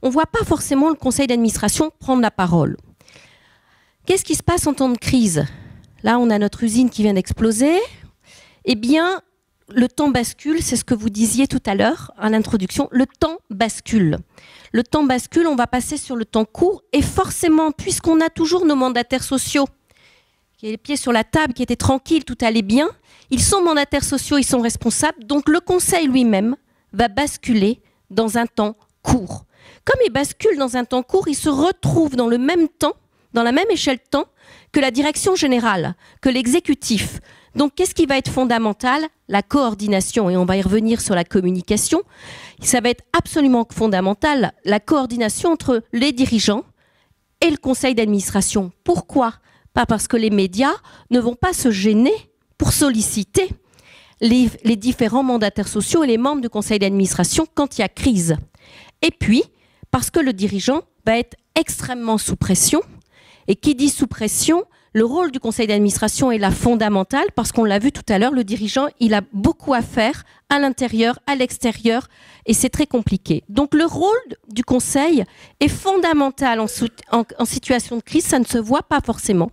on ne voit pas forcément le conseil d'administration prendre la parole. Qu'est-ce qui se passe en temps de crise? Là, on a notre usine qui vient d'exploser. Eh bien, le temps bascule, c'est ce que vous disiez tout à l'heure à l'introduction, le temps bascule. Le temps bascule, on va passer sur le temps court et forcément, puisqu'on a toujours nos mandataires sociaux, qui ont les pieds sur la table, qui étaient tranquilles, tout allait bien, ils sont mandataires sociaux, ils sont responsables, donc le conseil lui-même va basculer dans un temps court. Comme il bascule dans un temps court, il se retrouve dans le même temps, dans la même échelle de temps que la direction générale, que l'exécutif. Donc, qu'est-ce qui va être fondamental? La coordination, et on va y revenir sur la communication. Ça va être absolument fondamental, la coordination entre les dirigeants et le conseil d'administration. Pourquoi? Pas parce que les médias ne vont pas se gêner pour solliciter les différents mandataires sociaux et les membres du conseil d'administration quand il y a crise. Et puis, parce que le dirigeant va être extrêmement sous pression. Et qui dit sous pression Le rôle du conseil d'administration est là fondamental parce qu'on l'a vu tout à l'heure, le dirigeant, il a beaucoup à faire à l'intérieur, à l'extérieur, et c'est très compliqué. Donc le rôle du conseil est fondamental en situation de crise, ça ne se voit pas forcément.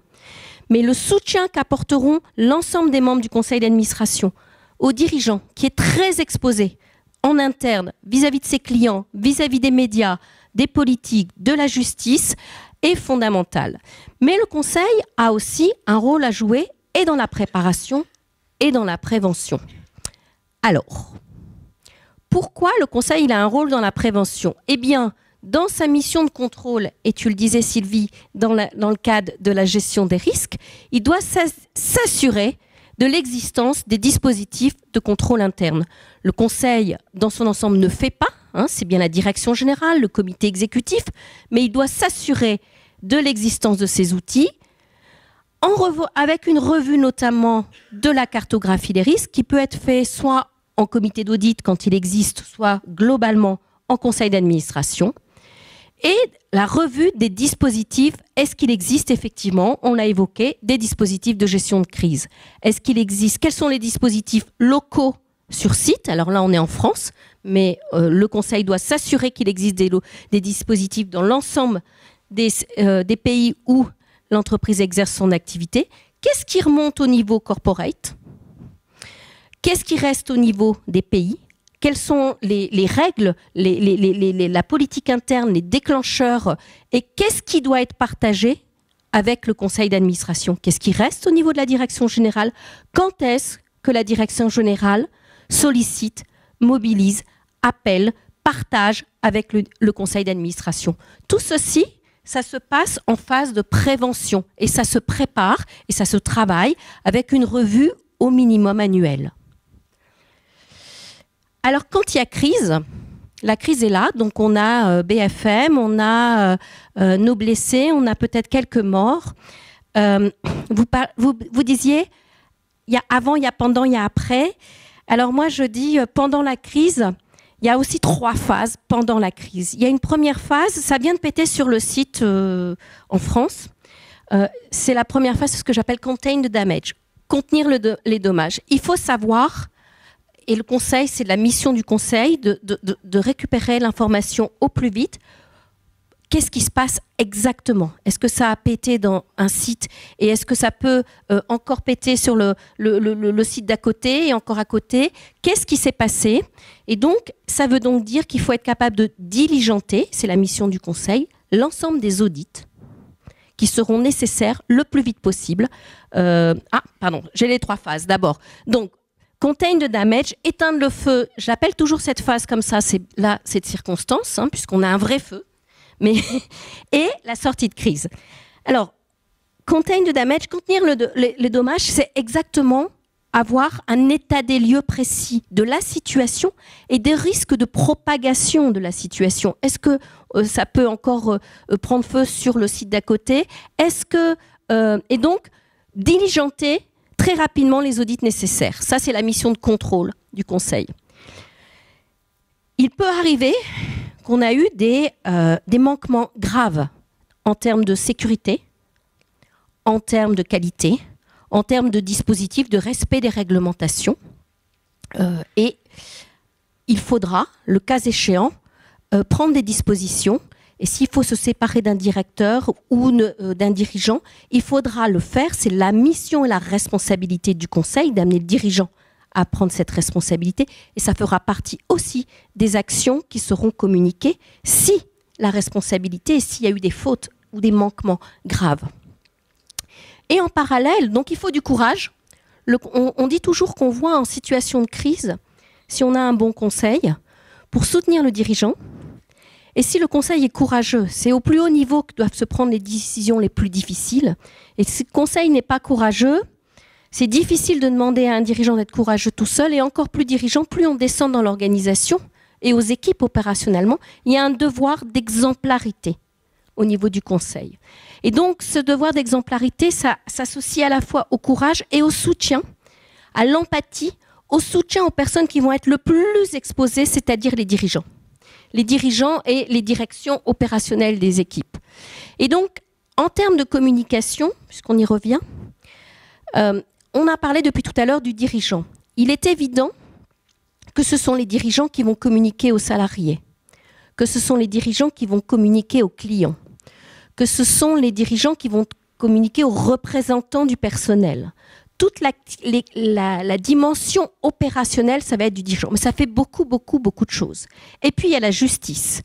Mais le soutien qu'apporteront l'ensemble des membres du conseil d'administration aux dirigeants, qui est très exposé en interne, vis-à-vis de ses clients, vis-à-vis des médias, des politiques, de la justice, est fondamental. Mais le conseil a aussi un rôle à jouer et dans la préparation et dans la prévention. Alors, pourquoi le conseil il a un rôle dans la prévention? Eh bien, dans sa mission de contrôle, et tu le disais Sylvie, dans le cadre de la gestion des risques, il doit s'assurer de l'existence des dispositifs de contrôle interne. Le conseil, dans son ensemble, ne fait pas, c'est bien la direction générale, le comité exécutif, mais il doit s'assurer de l'existence de ces outils, avec une revue notamment de la cartographie des risques, qui peut être fait soit en comité d'audit quand il existe, soit globalement en conseil d'administration, et la revue des dispositifs. Est-ce qu'il existe effectivement, on l'a évoqué, des dispositifs de gestion de crise? Est-ce qu'il existe? Quels sont les dispositifs locaux sur site? Alors là, on est en France, mais le conseil doit s'assurer qu'il existe des dispositifs dans l'ensemble des pays où l'entreprise exerce son activité. Qu'est-ce qui remonte au niveau corporate? Qu'est-ce qui reste au niveau des pays? Quelles sont les règles, la politique interne, les déclencheurs, et qu'est-ce qui doit être partagé avec le conseil d'administration? Qu'est-ce qui reste au niveau de la direction générale? Quand est-ce que la direction générale sollicite, mobilise, appelle, partage avec le conseil d'administration? Tout ceci, ça se passe en phase de prévention et ça se prépare et ça se travaille avec une revue au minimum annuelle. Alors, quand il y a crise, la crise est là, donc on a BFM, on a nos blessés, on a peut-être quelques morts. Vous disiez, il y a avant, il y a pendant, il y a après. Alors moi, je dis, pendant la crise, il y a aussi 3 phases pendant la crise. Il y a une première phase, ça vient de péter sur le site en France. C'est la première phase, c'est ce que j'appelle contain the damage, contenir les dommages. Il faut savoir... Et le conseil, c'est la mission du conseil de récupérer l'information au plus vite. Qu'est-ce qui se passe exactement? Est-ce que ça a pété dans un site et est-ce que ça peut encore péter sur le site d'à côté et encore à côté? Qu'est-ce qui s'est passé? Et donc, ça veut donc dire qu'il faut être capable de diligenter, c'est la mission du conseil, l'ensemble des audits qui seront nécessaires le plus vite possible. J'ai les 3 phases. D'abord, donc, contain the damage, éteindre le feu. J'appelle toujours cette phase comme ça, c'est là, c'est de circonstance, puisqu'on a un vrai feu. Et la sortie de crise. Alors, contain the damage, contenir les dommages, c'est exactement avoir un état des lieux précis de la situation et des risques de propagation de la situation. Est-ce que ça peut encore prendre feu sur le site d'à côté? Et donc, diligenter très rapidement les audits nécessaires. Ça, c'est la mission de contrôle du conseil. Il peut arriver qu'on a eu des manquements graves en termes de sécurité, en termes de qualité, en termes de dispositifs, de respect des réglementations. Et il faudra, le cas échéant, prendre des dispositions. Et s'il faut se séparer d'un directeur ou d'un dirigeant, il faudra le faire. C'est la mission et la responsabilité du conseil d'amener le dirigeant à prendre cette responsabilité. Et ça fera partie aussi des actions qui seront communiquées si la responsabilité, s'il y a eu des fautes ou des manquements graves. Et en parallèle, donc il faut du courage. On dit toujours qu'on voit en situation de crise, si on a un bon conseil, pour soutenir le dirigeant. Et si le conseil est courageux, c'est au plus haut niveau que doivent se prendre les décisions les plus difficiles. Et si le conseil n'est pas courageux, c'est difficile de demander à un dirigeant d'être courageux tout seul, et encore plus dirigeant, plus on descend dans l'organisation et aux équipes opérationnellement, il y a un devoir d'exemplarité au niveau du conseil. Et donc, ce devoir d'exemplarité, ça s'associe à la fois au courage et au soutien, à l'empathie, au soutien aux personnes qui vont être le plus exposées, c'est-à-dire les dirigeants et les directions opérationnelles des équipes. Et donc, En termes de communication, puisqu'on y revient, on a parlé depuis tout à l'heure du dirigeant. Il est évident que ce sont les dirigeants qui vont communiquer aux salariés, que ce sont les dirigeants qui vont communiquer aux clients, que ce sont les dirigeants qui vont communiquer aux représentants du personnel. Toute la dimension opérationnelle, ça va être du dirigeant. Mais ça fait beaucoup de choses. Et puis, il y a la justice.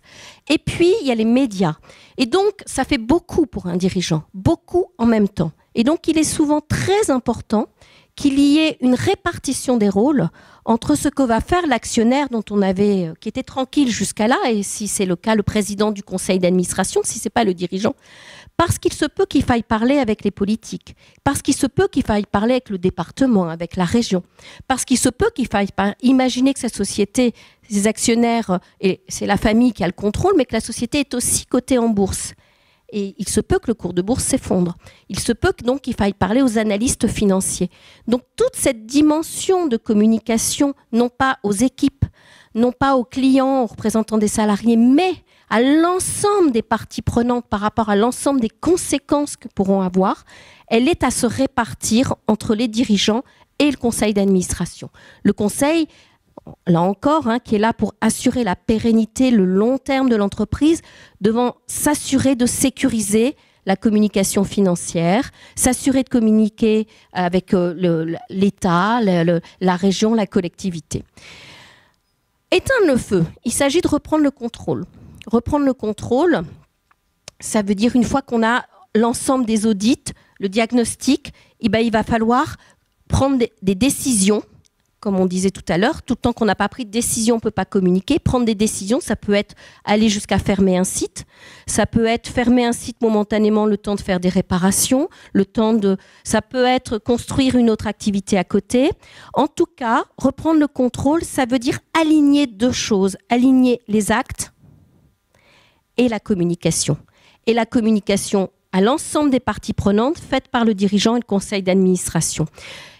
Et puis, il y a les médias. Et donc, ça fait beaucoup pour un dirigeant, beaucoup en même temps. Et donc, il est souvent très important qu'il y ait une répartition des rôles entre ce que va faire l'actionnaire qui était tranquille jusqu'à là, et si c'est le cas, le président du conseil d'administration, si ce n'est pas le dirigeant, parce qu'il se peut qu'il faille parler avec les politiques, parce qu'il se peut qu'il faille parler avec le département, avec la région, parce qu'il se peut qu'il faille imaginer que sa société, ses actionnaires, et c'est la famille qui a le contrôle, mais que la société est aussi cotée en bourse. Et il se peut que le cours de bourse s'effondre. Il se peut donc qu'il faille parler aux analystes financiers. Donc toute cette dimension de communication, non pas aux équipes, non pas aux clients, aux représentants des salariés, mais à l'ensemble des parties prenantes par rapport à l'ensemble des conséquences que pourront avoir, elle est à se répartir entre les dirigeants et le conseil d'administration. Le conseil, là encore, qui est là pour assurer la pérennité, le long terme de l'entreprise, devant s'assurer de sécuriser la communication financière, s'assurer de communiquer avec l'État, la région, la collectivité. Éteindre le feu, il s'agit de reprendre le contrôle. Reprendre le contrôle, ça veut dire une fois qu'on a l'ensemble des audits, le diagnostic, il va falloir prendre des décisions. Comme on disait tout à l'heure, tout le temps qu'on n'a pas pris de décision, on ne peut pas communiquer. Prendre des décisions, ça peut être aller jusqu'à fermer un site. Ça peut être fermer un site momentanément, le temps de faire des réparations, ça peut être construire une autre activité à côté. En tout cas, reprendre le contrôle, ça veut dire aligner deux choses. Aligner les actes et la communication. Et la communication à l'ensemble des parties prenantes faite par le dirigeant et le conseil d'administration.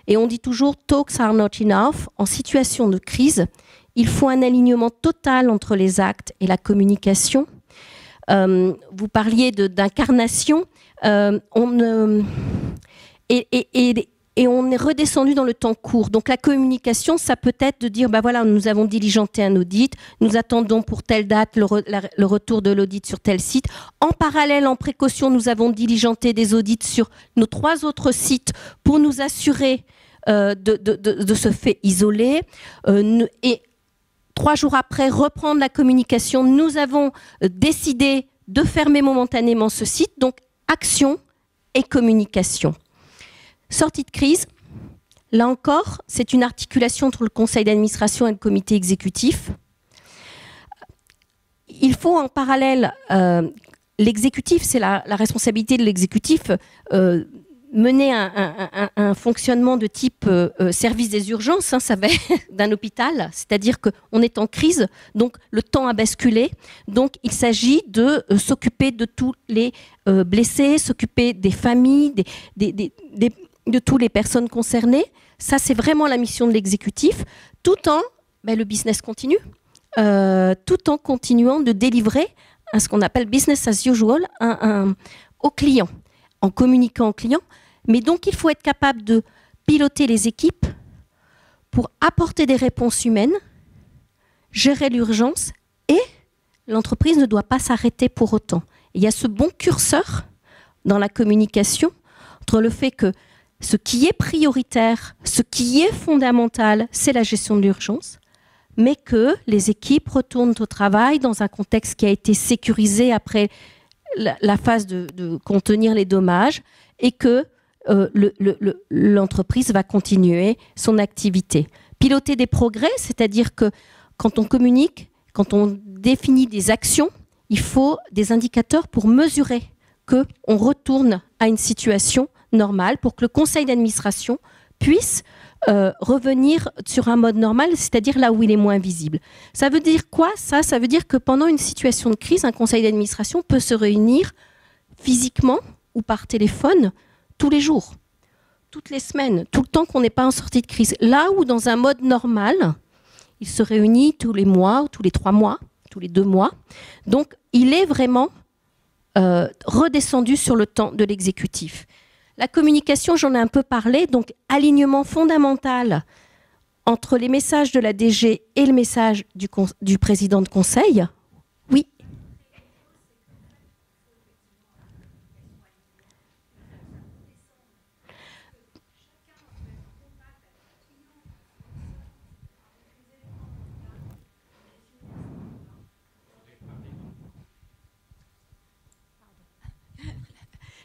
Et on dit toujours « talks are not enough ». En situation de crise, il faut un alignement total entre les actes et la communication. Vous parliez d'incarnation. Et on est redescendu dans le temps court. Donc la communication, ça peut être de dire, voilà, nous avons diligenté un audit, nous attendons pour telle date le retour de l'audit sur tel site. En parallèle, en précaution, nous avons diligenté des audits sur nos 3 autres sites pour nous assurer de ce fait isolé. Et 3 jours après, reprendre la communication. Nous avons décidé de fermer momentanément ce site. Donc action et communication. Sortie de crise, là encore, c'est une articulation entre le conseil d'administration et le comité exécutif. Il faut en parallèle, l'exécutif, c'est la responsabilité de l'exécutif, mener un fonctionnement de type service des urgences, ça va d'un hôpital, c'est-à-dire qu'on est en crise, donc le temps a basculé, donc il s'agit de s'occuper de tous les blessés, s'occuper des familles, de toutes les personnes concernées. Ça, c'est vraiment la mission de l'exécutif, tout en, le business continue, tout en continuant de délivrer ce qu'on appelle business as usual aux clients, en communiquant aux clients. Mais donc, il faut être capable de piloter les équipes pour apporter des réponses humaines, gérer l'urgence, et l'entreprise ne doit pas s'arrêter pour autant. Il y a ce bon curseur dans la communication entre le fait que ce qui est prioritaire, ce qui est fondamental, c'est la gestion de l'urgence, mais que les équipes retournent au travail dans un contexte qui a été sécurisé après la phase de contenir les dommages, et que l'entreprise va continuer son activité. Piloter des progrès, c'est-à-dire que quand on communique, quand on définit des actions, il faut des indicateurs pour mesurer qu'on retourne à une situation normale, pour que le conseil d'administration puisse revenir sur un mode normal, c'est-à-dire là où il est moins visible. Ça veut dire quoi, ça ? Ça veut dire que pendant une situation de crise, un conseil d'administration peut se réunir physiquement ou par téléphone tous les jours, toutes les semaines, tout le temps qu'on n'est pas en sortie de crise. Là où dans un mode normal, il se réunit tous les mois, ou tous les 3 mois, tous les 2 mois. Donc il est vraiment redescendu sur le temps de l'exécutif. La communication, j'en ai un peu parlé, donc alignement fondamental entre les messages de la DG et le message du président de conseil. Oui.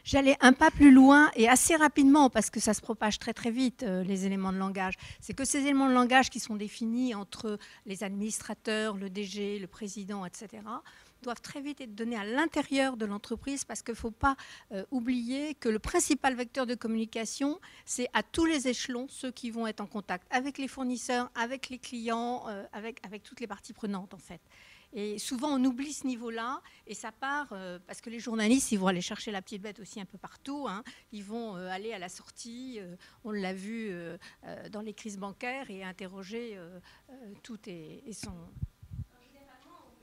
J'allais un pas plus loin et assez rapidement parce que ça se propage très très vite, les éléments de langage. C'est que ces éléments de langage qui sont définis entre les administrateurs, le DG, le président, etc., doivent très vite être donnés à l'intérieur de l'entreprise parce qu'il ne faut pas oublier que le principal vecteur de communication, c'est à tous les échelons, ceux qui vont être en contact avec les fournisseurs, avec les clients, avec toutes les parties prenantes en fait. Et souvent, on oublie ce niveau-là et ça part parce que les journalistes, ils vont aller chercher la petite bête aussi un peu partout. Hein. Ils vont aller à la sortie, on l'a vu dans les crises bancaires, et interroger tout et son...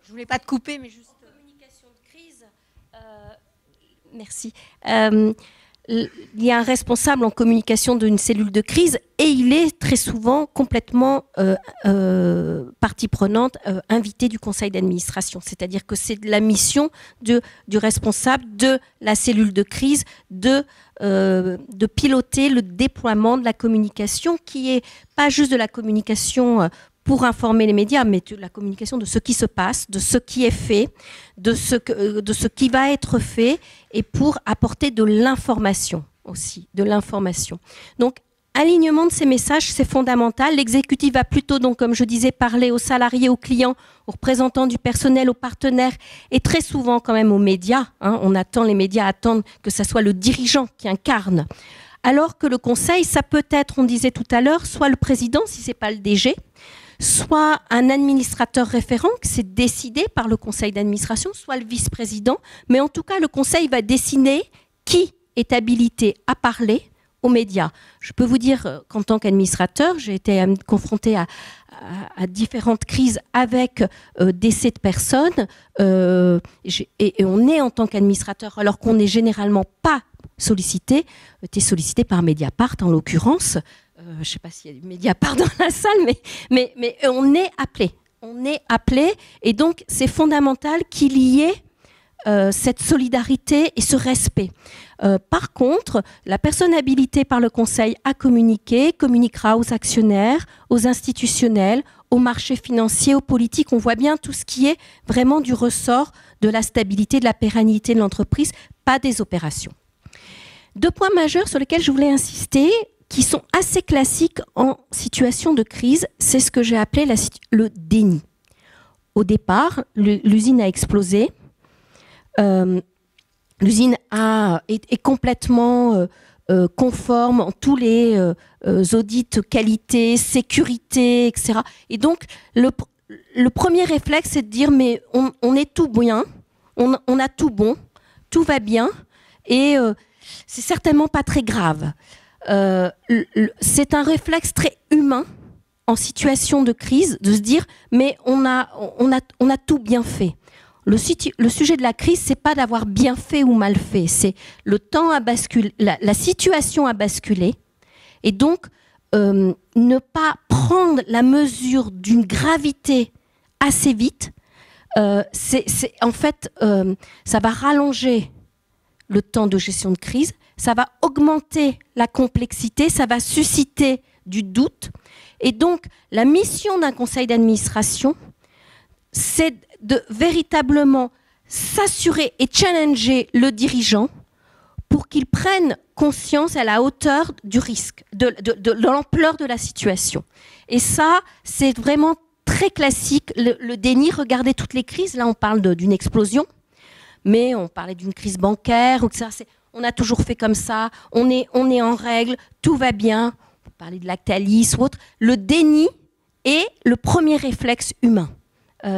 Je ne voulais pas te couper, mais juste... En communication de crise, merci. Il y a un responsable en communication d'une cellule de crise et il est très souvent complètement partie prenante, invité du conseil d'administration. C'est-à-dire que c'est la mission du responsable de la cellule de crise de piloter le déploiement de la communication qui est pas juste de la communication pour informer les médias, mais de la communication de ce qui se passe, de ce qui est fait, de ce qui va être fait, et pour apporter de l'information aussi, de l'information. Donc, alignement de ces messages, c'est fondamental. L'exécutif va plutôt, donc, comme je disais, parler aux salariés, aux clients, aux représentants du personnel, aux partenaires, et très souvent quand même aux médias. Hein. Les médias attendent que ce soit le dirigeant qui incarne. Alors que le conseil, ça peut être, on disait tout à l'heure, soit le président, si ce n'est pas le DG, soit un administrateur référent, que c'est décidé par le conseil d'administration, soit le vice-président. Mais en tout cas, le conseil va décider qui est habilité à parler aux médias. Je peux vous dire qu'en tant qu'administrateur, j'ai été confrontée à différentes crises avec décès de personnes. Et on est en tant qu'administrateur, alors qu'on n'est généralement pas sollicité, été sollicité par Mediapart en l'occurrence. Je ne sais pas s'il y a du Mediapart dans la salle, mais on est appelé. On est appelé, et donc c'est fondamental qu'il y ait cette solidarité et ce respect. Par contre, la personne habilitée par le conseil à communiquer communiquera aux actionnaires, aux institutionnels, aux marchés financiers, aux politiques. On voit bien tout ce qui est vraiment du ressort de la stabilité, de la pérennité de l'entreprise, pas des opérations. 2 points majeurs sur lesquels je voulais insister, qui sont assez classiques en situation de crise, c'est ce que j'ai appelé le déni. Au départ, l'usine a explosé. L'usine est complètement conforme en tous les audits qualité, sécurité, etc. Et donc, le premier réflexe, c'est de dire, mais on est tout bien, on a tout bon, tout va bien, et c'est certainement pas très grave. C'est un réflexe très humain en situation de crise, de se dire, mais on a tout bien fait. Le sujet de la crise, c'est pas d'avoir bien fait ou mal fait, c'est le temps a basculé, la situation a basculé, et donc ne pas prendre la mesure d'une gravité assez vite, en fait, ça va rallonger le temps de gestion de crise, ça va augmenter la complexité, ça va susciter du doute, et donc la mission d'un conseil d'administration, c'est de véritablement s'assurer et challenger le dirigeant pour qu'il prenne conscience à la hauteur du risque, de l'ampleur de la situation. Et ça, c'est vraiment très classique, le déni. Regardez toutes les crises, là on parle d'une explosion, mais on parlait d'une crise bancaire, etc. On a toujours fait comme ça, on est en règle, tout va bien. On peut parler de Lactalis ou autre. Le déni est le premier réflexe humain.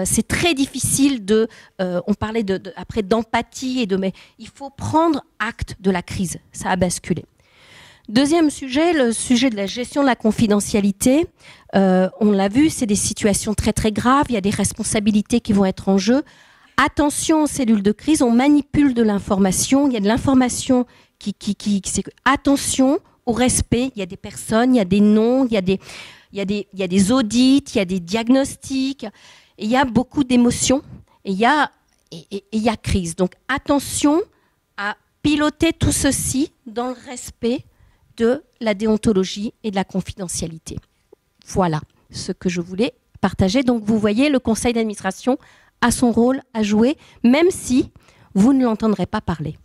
C'est très difficile on parlait après d'empathie, mais il faut prendre acte de la crise. Ça a basculé. Deuxième sujet, le sujet de la gestion de la confidentialité. On l'a vu, c'est des situations très très graves. Il y a des responsabilités qui vont être en jeu. attention aux cellules de crise, on manipule de l'information, il y a de l'information attention au respect, il y a des personnes, il y a des noms, il y a des audits, il y a des diagnostics, et il y a beaucoup d'émotions, et il y a crise. Donc attention à piloter tout ceci dans le respect de la déontologie et de la confidentialité. Voilà ce que je voulais partager. Donc vous voyez, le conseil d'administration a son rôle à jouer, même si vous ne l'entendrez pas parler.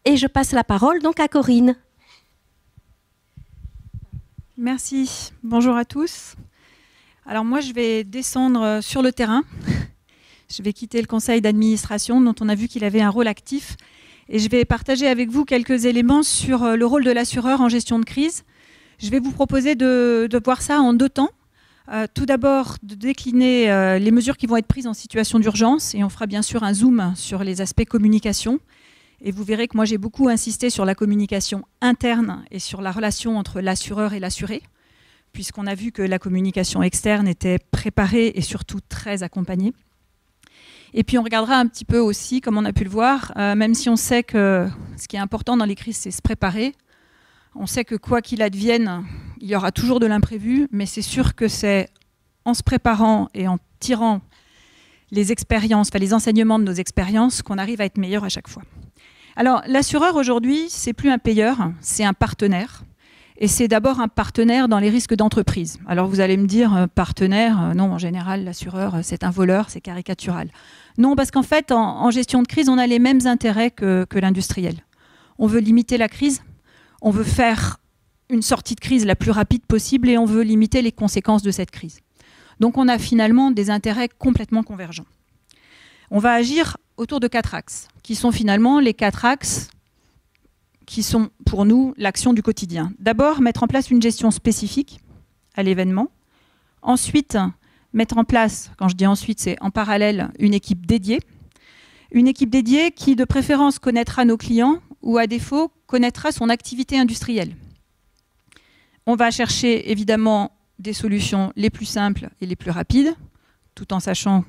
Et je passe la parole donc à Corinne. Merci. Bonjour à tous. Alors moi, je vais descendre sur le terrain. Je vais quitter le conseil d'administration dont on a vu qu'il avait un rôle actif. Et je vais partager avec vous quelques éléments sur le rôle de l'assureur en gestion de crise. Je vais vous proposer de voir ça en 2 temps. Tout d'abord, de décliner les mesures qui vont être prises en situation d'urgence. Et on fera bien sûr un zoom sur les aspects communication. Et vous verrez que moi, j'ai beaucoup insisté sur la communication interne et sur la relation entre l'assureur et l'assuré, puisqu'on a vu que la communication externe était préparée et surtout très accompagnée. Et puis on regardera un petit peu aussi, comme on a pu le voir, même si on sait que ce qui est important dans les crises, c'est se préparer. On sait que quoi qu'il advienne, il y aura toujours de l'imprévu, mais c'est sûr que c'est en se préparant et en tirant les expériences, les enseignements de nos expériences, qu'on arrive à être meilleur à chaque fois. Alors l'assureur aujourd'hui, c'est plus un payeur, c'est un partenaire. Et c'est d'abord un partenaire dans les risques d'entreprise. Alors vous allez me dire, partenaire, non, en général, l'assureur, c'est un voleur, c'est caricatural. Non, parce qu'en fait, en gestion de crise, on a les mêmes intérêts que l'industriel. On veut limiter la crise, on veut faire une sortie de crise la plus rapide possible et on veut limiter les conséquences de cette crise. Donc on a finalement des intérêts complètement convergents. On va agir autour de 4 axes, qui sont finalement les 4 axes qui sont pour nous l'action du quotidien. D'abord, mettre en place une gestion spécifique à l'événement. Ensuite, mettre en place, quand je dis ensuite, c'est en parallèle, une équipe dédiée. Une équipe dédiée qui, de préférence, connaîtra nos clients ou, à défaut, connaîtra son activité industrielle. On va chercher, évidemment, des solutions les plus simples et les plus rapides, tout en sachant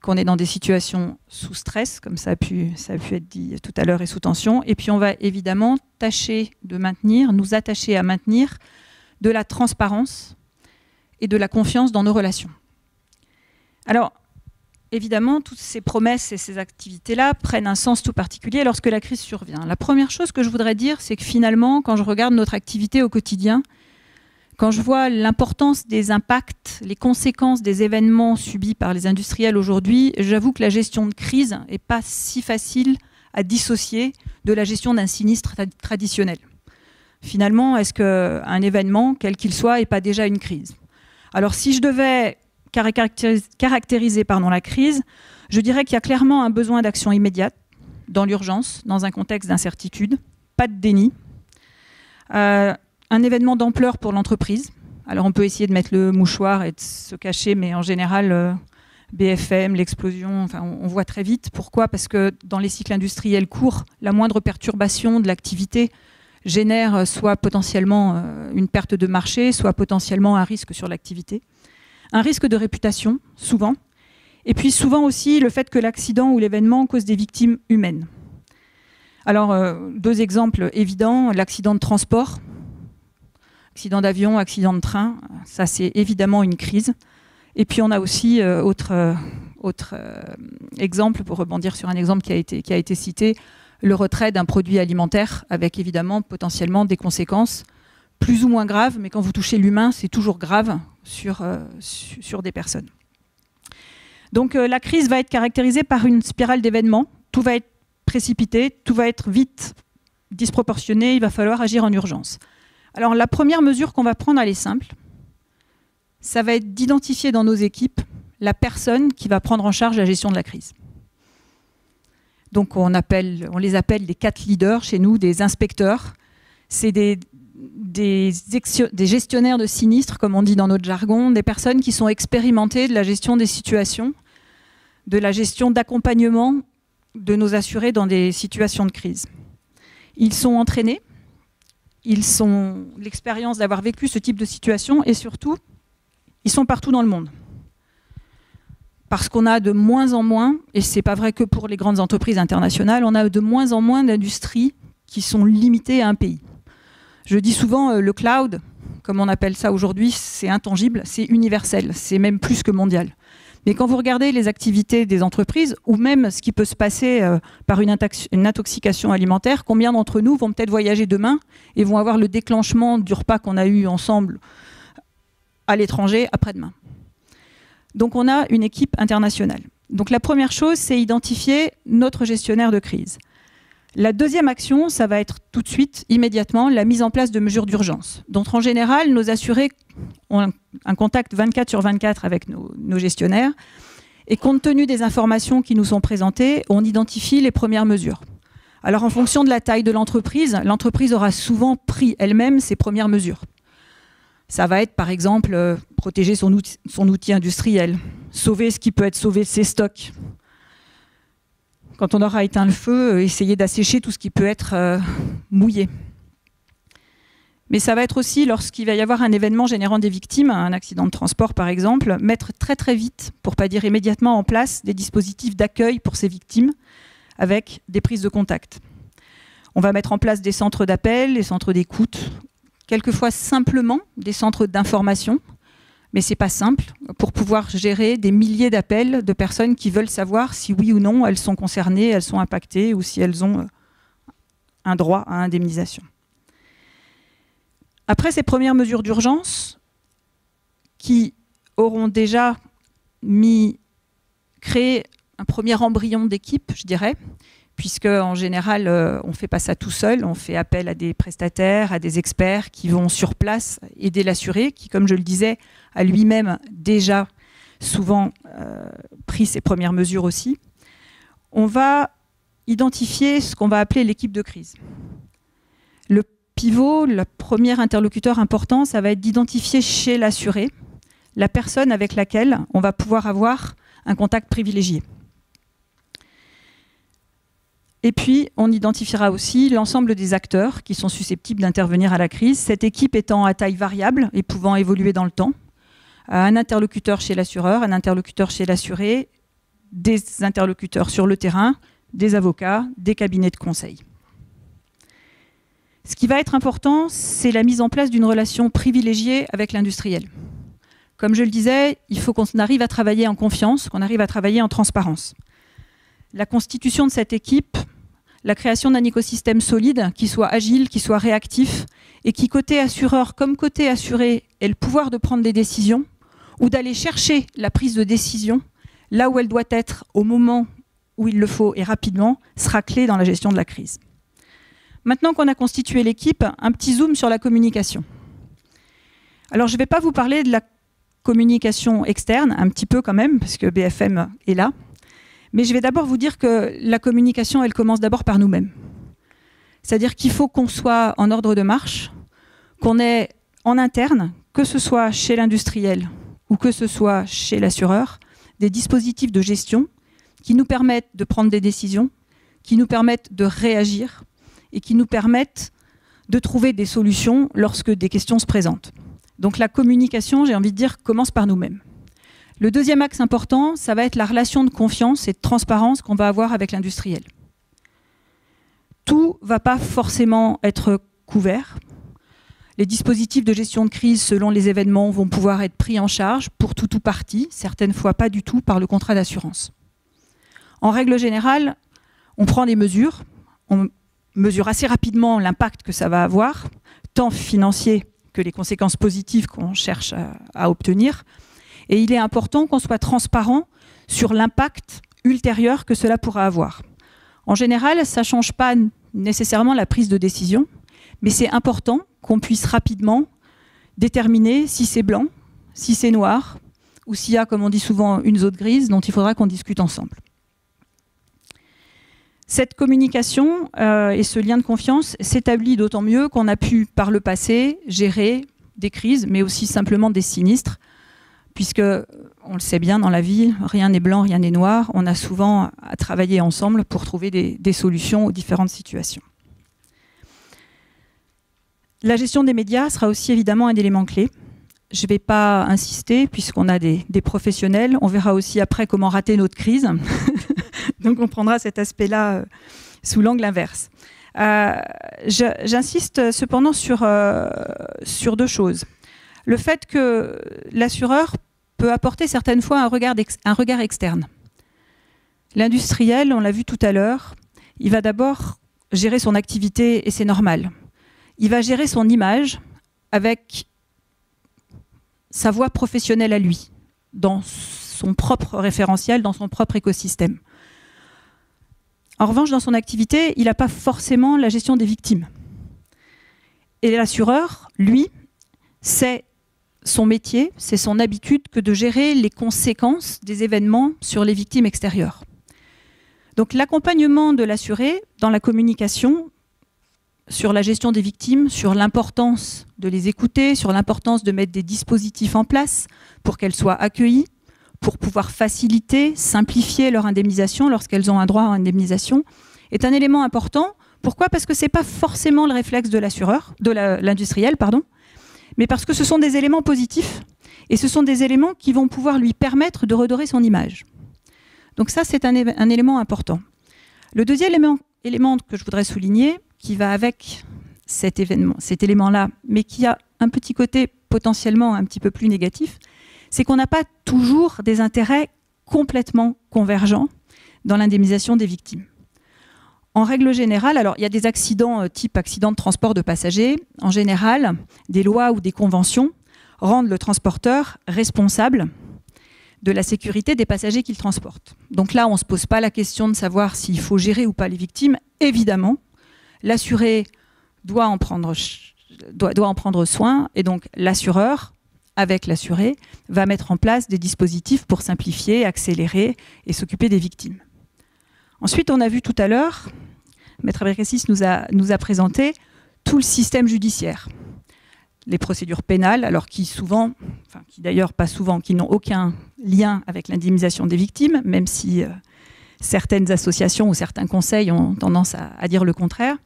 qu'on est dans des situations sous stress, comme ça a pu être dit tout à l'heure, et sous tension. Et puis on va évidemment nous attacher à maintenir de la transparence et de la confiance dans nos relations. Alors, évidemment, toutes ces promesses et ces activités-là prennent un sens tout particulier lorsque la crise survient. La première chose que je voudrais dire, c'est que finalement, quand je regarde notre activité au quotidien, quand je vois l'importance des impacts, les conséquences des événements subis par les industriels aujourd'hui, j'avoue que la gestion de crise n'est pas si facile à dissocier de la gestion d'un sinistre traditionnel. Finalement, est-ce qu'un événement, quel qu'il soit, n'est pas déjà une crise? Alors si je devais caractériser la crise, je dirais qu'il y a clairement un besoin d'action immédiate, dans l'urgence, dans un contexte d'incertitude, pas de déni. Un événement d'ampleur pour l'entreprise. Alors on peut essayer de mettre le mouchoir et de se cacher, mais en général, BFM, l'explosion, on voit très vite. Pourquoi? Parce que dans les cycles industriels courts, la moindre perturbation de l'activité génère soit potentiellement une perte de marché, soit potentiellement un risque sur l'activité. Un risque de réputation, souvent. Et puis souvent aussi le fait que l'accident ou l'événement cause des victimes humaines. Alors, 2 exemples évidents, l'accident de transport, accident d'avion, accident de train, ça c'est évidemment une crise. Et puis on a aussi autre exemple, pour rebondir sur un exemple qui a été cité, le retrait d'un produit alimentaire avec évidemment potentiellement des conséquences plus ou moins graves, mais quand vous touchez l'humain, c'est toujours grave sur des personnes. Donc la crise va être caractérisée par une spirale d'événements, tout va être précipité, tout va être vite disproportionné, il va falloir agir en urgence. Alors la première mesure qu'on va prendre, elle est simple. Ça va être d'identifier dans nos équipes la personne qui va prendre en charge la gestion de la crise. Donc on les appelle les 4 leaders chez nous, des inspecteurs. C'est des gestionnaires de sinistres, comme on dit dans notre jargon, des personnes qui sont expérimentées de la gestion des situations, de la gestion d'accompagnement de nos assurés dans des situations de crise. Ils sont entraînés. Ils ont l'expérience d'avoir vécu ce type de situation et surtout, ils sont partout dans le monde. parce qu'on a de moins en moins, et ce n'est pas vrai que pour les grandes entreprises internationales, on a de moins en moins d'industries qui sont limitées à un pays. Je dis souvent, le cloud, comme on appelle ça aujourd'hui, c'est intangible, c'est universel, c'est même plus que mondial. Mais quand vous regardez les activités des entreprises, ou même ce qui peut se passer par une intoxication alimentaire, combien d'entre nous vont peut-être voyager demain et vont avoir le déclenchement du repas qu'on a eu ensemble à l'étranger après-demain? Donc on a une équipe internationale. Donc la première chose, c'est identifier notre gestionnaire de crise. La deuxième action, ça va être tout de suite, immédiatement, la mise en place de mesures d'urgence. Donc en général, nos assurés ont un contact 24/24 avec nos gestionnaires. Et compte tenu des informations qui nous sont présentées, on identifie les premières mesures. Alors en fonction de la taille de l'entreprise aura souvent pris elle-même ses premières mesures. Ça va être par exemple protéger son outil industriel, sauver ce qui peut être sauvé de ses stocks. Quand on aura éteint le feu, essayer d'assécher tout ce qui peut être mouillé. Mais ça va être aussi, lorsqu'il va y avoir un événement générant des victimes, un accident de transport par exemple, mettre très très vite, pour ne pas dire immédiatement, en place des dispositifs d'accueil pour ces victimes avec des prises de contact. On va mettre en place des centres d'appel, des centres d'écoute, quelquefois simplement des centres d'information, mais ce n'est pas simple pour pouvoir gérer des milliers d'appels de personnes qui veulent savoir si oui ou non elles sont concernées, elles sont impactées ou si elles ont un droit à indemnisation. Après ces premières mesures d'urgence qui auront déjà créé un premier embryon d'équipe, je dirais, puisque en général, on ne fait pas ça tout seul, on fait appel à des prestataires, à des experts qui vont sur place aider l'assuré, qui, comme je le disais, a lui-même déjà souvent pris ses premières mesures aussi. On va identifier ce qu'on va appeler l'équipe de crise. Le pivot, le premier interlocuteur important, ça va être d'identifier chez l'assuré la personne avec laquelle on va pouvoir avoir un contact privilégié. Et puis, on identifiera aussi l'ensemble des acteurs qui sont susceptibles d'intervenir à la crise, cette équipe étant à taille variable et pouvant évoluer dans le temps. Un interlocuteur chez l'assureur, un interlocuteur chez l'assuré, des interlocuteurs sur le terrain, des avocats, des cabinets de conseil. Ce qui va être important, c'est la mise en place d'une relation privilégiée avec l'industriel. Comme je le disais, il faut qu'on arrive à travailler en confiance, qu'on arrive à travailler en transparence. La constitution de cette équipe, la création d'un écosystème solide, qui soit agile, qui soit réactif, et qui, côté assureur comme côté assuré, ait le pouvoir de prendre des décisions, ou d'aller chercher la prise de décision là où elle doit être, au moment où il le faut et rapidement, sera clé dans la gestion de la crise. Maintenant qu'on a constitué l'équipe, un petit zoom sur la communication. Alors je ne vais pas vous parler de la communication externe, un petit peu quand même, parce que BFM est là. Mais je vais d'abord vous dire que la communication, elle commence d'abord par nous-mêmes. C'est-à-dire qu'il faut qu'on soit en ordre de marche, qu'on ait en interne, que ce soit chez l'industriel ou que ce soit chez l'assureur, des dispositifs de gestion qui nous permettent de prendre des décisions, qui nous permettent de réagir et qui nous permettent de trouver des solutions lorsque des questions se présentent. Donc la communication, j'ai envie de dire, commence par nous-mêmes. Le deuxième axe important, ça va être la relation de confiance et de transparence qu'on va avoir avec l'industriel. Tout ne va pas forcément être couvert. Les dispositifs de gestion de crise, selon les événements, vont pouvoir être pris en charge pour tout ou partie, certaines fois pas du tout, par le contrat d'assurance. En règle générale, on prend des mesures, on mesure assez rapidement l'impact que ça va avoir, tant financier que les conséquences positives qu'on cherche à obtenir. Et il est important qu'on soit transparent sur l'impact ultérieur que cela pourra avoir. En général, ça ne change pas nécessairement la prise de décision, mais c'est important qu'on puisse rapidement déterminer si c'est blanc, si c'est noir, ou s'il y a, comme on dit souvent, une zone grise dont il faudra qu'on discute ensemble. Cette communication et ce lien de confiance s'établit d'autant mieux qu'on a pu, par le passé, gérer des crises, mais aussi simplement des sinistres, puisque, on le sait bien dans la vie, rien n'est blanc, rien n'est noir. On a souvent à travailler ensemble pour trouver des solutions aux différentes situations. La gestion des médias sera aussi évidemment un élément clé. je ne vais pas insister puisqu'on a des professionnels. On verra aussi après comment rater notre crise. Donc on prendra cet aspect-là sous l'angle inverse. J'insiste cependant sur 2 choses. Le fait que l'assureur peut apporter certaines fois un regard externe. L'industriel, on l'a vu tout à l'heure, il va d'abord gérer son activité et c'est normal. Il va gérer son image avec sa voie professionnelle à lui, dans son propre référentiel, dans son propre écosystème. En revanche, dans son activité, il n'a pas forcément la gestion des victimes. Et l'assureur, lui, c'est son métier, c'est son habitude que de gérer les conséquences des événements sur les victimes extérieures. Donc l'accompagnement de l'assuré dans la communication sur la gestion des victimes, sur l'importance de les écouter, sur l'importance de mettre des dispositifs en place pour qu'elles soient accueillies, pour pouvoir faciliter, simplifier leur indemnisation lorsqu'elles ont un droit à indemnisation, est un élément important. Pourquoi ? Parce que ce n'est pas forcément le réflexe de l'industriel, mais parce que ce sont des éléments positifs et ce sont des éléments qui vont pouvoir lui permettre de redorer son image. Donc ça, c'est un élément important. Le deuxième élément que je voudrais souligner, qui va avec cet élément-là, mais qui a un petit côté potentiellement un petit peu plus négatif, c'est qu'on n'a pas toujours des intérêts complètement convergents dans l'indemnisation des victimes. En règle générale, alors il y a des accidents type accident de transport de passagers. En général, des lois ou des conventions rendent le transporteur responsable de la sécurité des passagers qu'il transporte. Donc là, on ne se pose pas la question de savoir s'il faut gérer ou pas les victimes. Évidemment, l'assuré doit en prendre soin, et donc l'assureur, avec l'assuré, va mettre en place des dispositifs pour simplifier, accélérer et s'occuper des victimes. Ensuite, on a vu tout à l'heure, Maître Abdelkader nous a présenté tout le système judiciaire. Les procédures pénales, alors qui d'ailleurs pas souvent, qui n'ont aucun lien avec l'indemnisation des victimes, même si certaines associations ou certains conseils ont tendance à dire le contraire.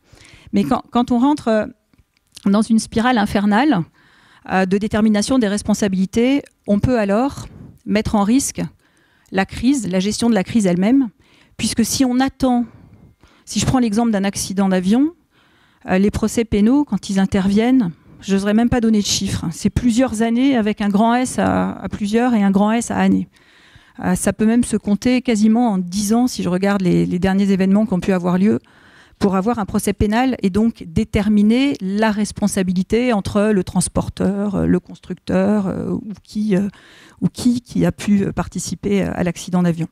Mais quand on rentre dans une spirale infernale de détermination des responsabilités, on peut alors mettre en risque la crise, la gestion de la crise elle-même, puisque si on attend, si je prends l'exemple d'un accident d'avion, les procès pénaux, quand ils interviennent, je n'oserais même pas donner de chiffres. C'est plusieurs années avec un grand S à plusieurs et un grand S à années. Ça peut même se compter quasiment en 10 ans, si je regarde les derniers événements qui ont pu avoir lieu, pour avoir un procès pénal et donc déterminer la responsabilité entre le transporteur, le constructeur ou qui a pu participer à l'accident d'avion.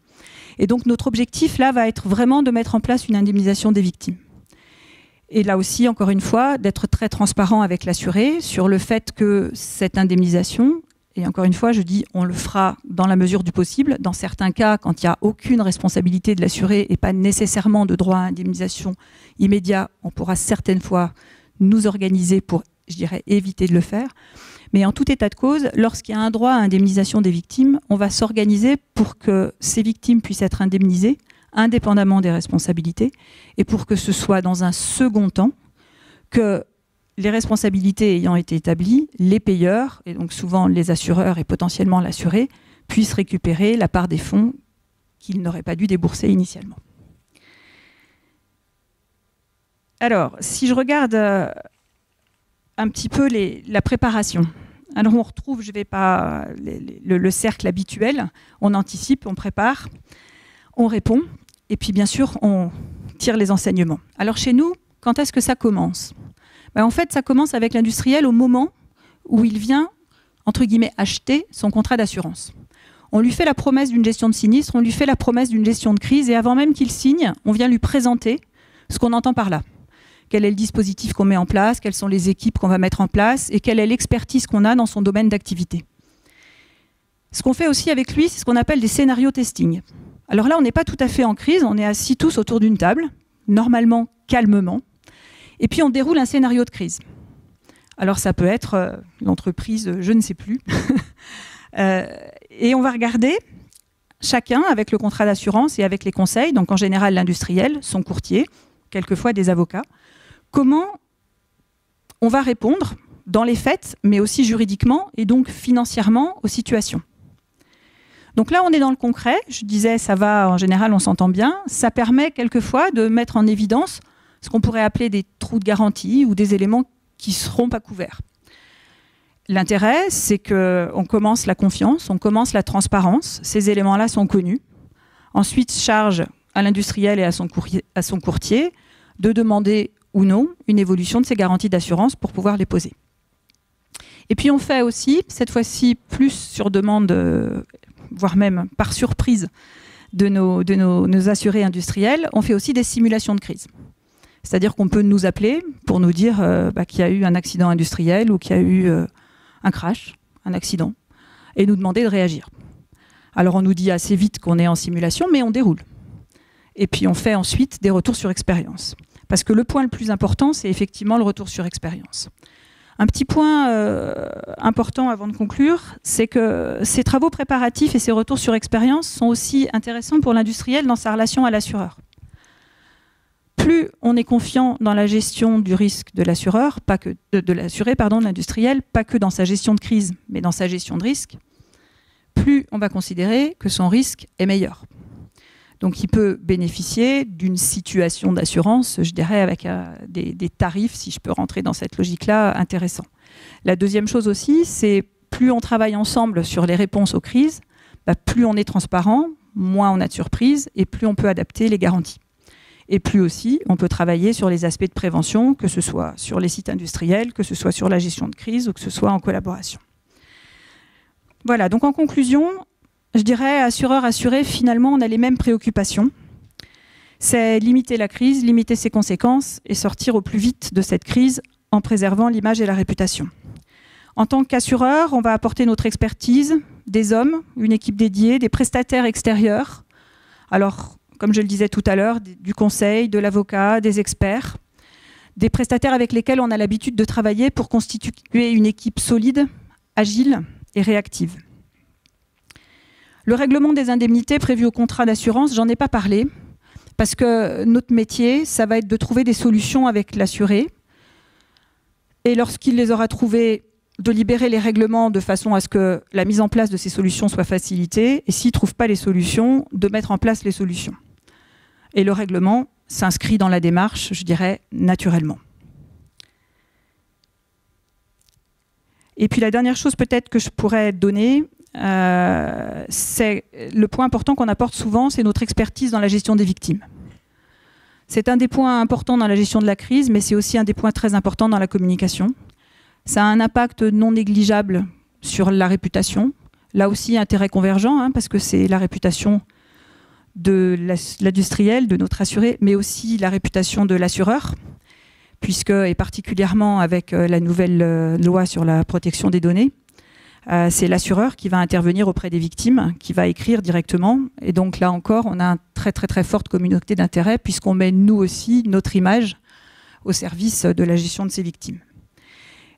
Et donc notre objectif là va être vraiment de mettre en place une indemnisation des victimes. Et là aussi, encore une fois, d'être très transparent avec l'assuré sur le fait que cette indemnisation, et encore une fois, je dis, on le fera dans la mesure du possible. Dans certains cas, quand il n'y a aucune responsabilité de l'assuré et pas nécessairement de droit à indemnisation immédiat, on pourra certaines fois nous organiser pour, je dirais, éviter de le faire. Mais en tout état de cause, lorsqu'il y a un droit à indemnisation des victimes, on va s'organiser pour que ces victimes puissent être indemnisées indépendamment des responsabilités, et pour que ce soit dans un second temps que les responsabilités ayant été établies, les payeurs, et donc souvent les assureurs et potentiellement l'assuré, puissent récupérer la part des fonds qu'ils n'auraient pas dû débourser initialement. Alors, si je regarde un petit peu la préparation, alors on retrouve, je vais pas, le cercle habituel, on anticipe, on prépare, on répond, et puis bien sûr, on tire les enseignements. Alors chez nous, quand est-ce que ça commence ? En fait, ça commence avec l'industriel au moment où il vient, entre guillemets, acheter son contrat d'assurance. On lui fait la promesse d'une gestion de sinistre, on lui fait la promesse d'une gestion de crise, et avant même qu'il signe, on vient lui présenter ce qu'on entend par là. Quel est le dispositif qu'on met en place, quelles sont les équipes qu'on va mettre en place, et quelle est l'expertise qu'on a dans son domaine d'activité. Ce qu'on fait aussi avec lui, c'est ce qu'on appelle des scénarios testing. Alors là, on n'est pas tout à fait en crise, on est assis tous autour d'une table, normalement, calmement, et puis on déroule un scénario de crise. Alors ça peut être l'entreprise, je ne sais plus, et on va regarder, chacun avec le contrat d'assurance et avec les conseils, donc en général l'industriel, son courtier, quelquefois des avocats, comment on va répondre dans les faits, mais aussi juridiquement et donc financièrement aux situations. Donc là, on est dans le concret. Je disais, ça va, en général, on s'entend bien. Ça permet quelquefois de mettre en évidence ce qu'on pourrait appeler des trous de garantie ou des éléments qui ne seront pas couverts. L'intérêt, c'est qu'on commence la confiance, on commence la transparence. Ces éléments-là sont connus. Ensuite, charge à l'industriel et à son courtier de demander ou non une évolution de ces garanties d'assurance pour pouvoir les poser. Et puis on fait aussi, cette fois-ci plus sur demande, voire même par surprise de nos assurés industriels, on fait aussi des simulations de crise. C'est-à-dire qu'on peut nous appeler pour nous dire qu'il y a eu un accident industriel ou qu'il y a eu un crash, un accident, et nous demander de réagir. Alors on nous dit assez vite qu'on est en simulation, mais on déroule. Et puis on fait ensuite des retours sur expérience. Parce que le point le plus important, c'est effectivement le retour sur expérience. Un petit point important avant de conclure, c'est que ces travaux préparatifs et ces retours sur expérience sont aussi intéressants pour l'industriel dans sa relation à l'assureur. Plus on est confiant dans la gestion du risque de l'assureur, de l'industriel, pas que dans sa gestion de crise, mais dans sa gestion de risque, plus on va considérer que son risque est meilleur. Donc il peut bénéficier d'une situation d'assurance, je dirais, avec des tarifs, si je peux rentrer dans cette logique-là, intéressants. La deuxième chose aussi, c'est plus on travaille ensemble sur les réponses aux crises, plus on est transparent, moins on a de surprises et plus on peut adapter les garanties. Et plus aussi, on peut travailler sur les aspects de prévention, que ce soit sur les sites industriels, que ce soit sur la gestion de crise ou que ce soit en collaboration. Voilà, donc en conclusion, je dirais, assureur, assuré, finalement, on a les mêmes préoccupations. C'est limiter la crise, limiter ses conséquences et sortir au plus vite de cette crise en préservant l'image et la réputation. En tant qu'assureur, on va apporter notre expertise, des hommes, une équipe dédiée, des prestataires extérieurs. Alors, comme je le disais tout à l'heure, du conseil, de l'avocat, des experts, des prestataires avec lesquels on a l'habitude de travailler pour constituer une équipe solide, agile et réactive. Le règlement des indemnités prévu au contrat d'assurance, j'en ai pas parlé, parce que notre métier, ça va être de trouver des solutions avec l'assuré. Et lorsqu'il les aura trouvées, de libérer les règlements de façon à ce que la mise en place de ces solutions soit facilitée. Et s'il ne trouve pas les solutions, de mettre en place les solutions. Et le règlement s'inscrit dans la démarche, je dirais, naturellement. Et puis la dernière chose peut-être que je pourrais donner, c'est le point important qu'on apporte souvent, c'est notre expertise dans la gestion des victimes. C'est un des points importants dans la gestion de la crise, mais c'est aussi un des points très importants dans la communication. Ça a un impact non négligeable sur la réputation. Là aussi, intérêt convergent, parce que c'est la réputation de l'industriel, de notre assuré, mais aussi la réputation de l'assureur, puisque, et particulièrement avec la nouvelle loi sur la protection des données, c'est l'assureur qui va intervenir auprès des victimes, qui va écrire directement. Et donc là encore, on a une très très très forte communauté d'intérêt, puisqu'on met nous aussi notre image au service de la gestion de ces victimes.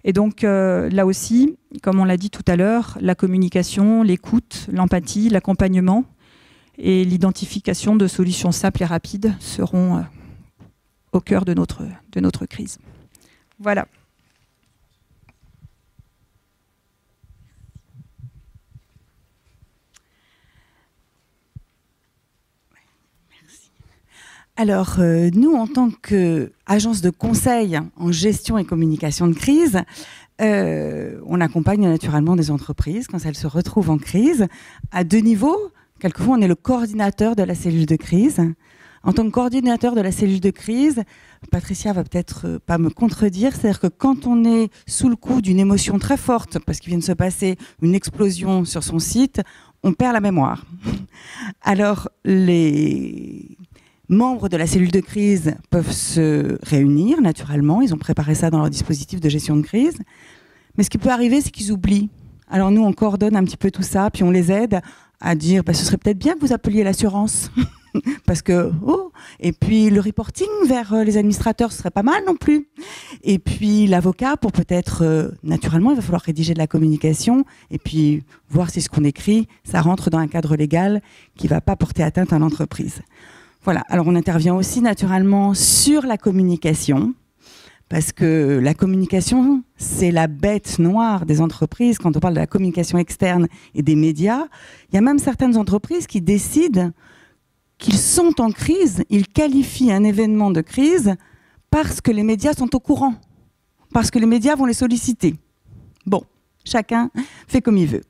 Et donc là aussi, comme on l'a dit tout à l'heure, la communication, l'écoute, l'empathie, l'accompagnement et l'identification de solutions simples et rapides seront au cœur de notre crise. Voilà. Alors, nous, en tant qu'agence de conseil en gestion et communication de crise, on accompagne naturellement des entreprises quand elles se retrouvent en crise à deux niveaux. Quelquefois, on est le coordinateur de la cellule de crise. En tant que coordinateur de la cellule de crise, Patricia va peut-être pas me contredire, c'est-à-dire que quand on est sous le coup d'une émotion très forte, parce qu'il vient de se passer une explosion sur son site, on perd la mémoire. Alors, les membres de la cellule de crise peuvent se réunir naturellement, ils ont préparé ça dans leur dispositif de gestion de crise, mais ce qui peut arriver, c'est qu'ils oublient. Alors nous, on coordonne un petit peu tout ça, puis on les aide à dire ce serait peut-être bien que vous appeliez l'assurance, parce que, et puis le reporting vers les administrateurs, ce serait pas mal non plus. Et puis l'avocat, pour peut-être, naturellement, il va falloir rédiger de la communication, et puis voir si ce qu'on écrit, ça rentre dans un cadre légal qui ne va pas porter atteinte à l'entreprise. Voilà, alors on intervient aussi naturellement sur la communication, parce que la communication, c'est la bête noire des entreprises. Quand on parle de la communication externe et des médias, il y a même certaines entreprises qui décident qu'ils sont en crise, ils qualifient un événement de crise parce que les médias sont au courant, parce que les médias vont les solliciter. Bon, chacun fait comme il veut.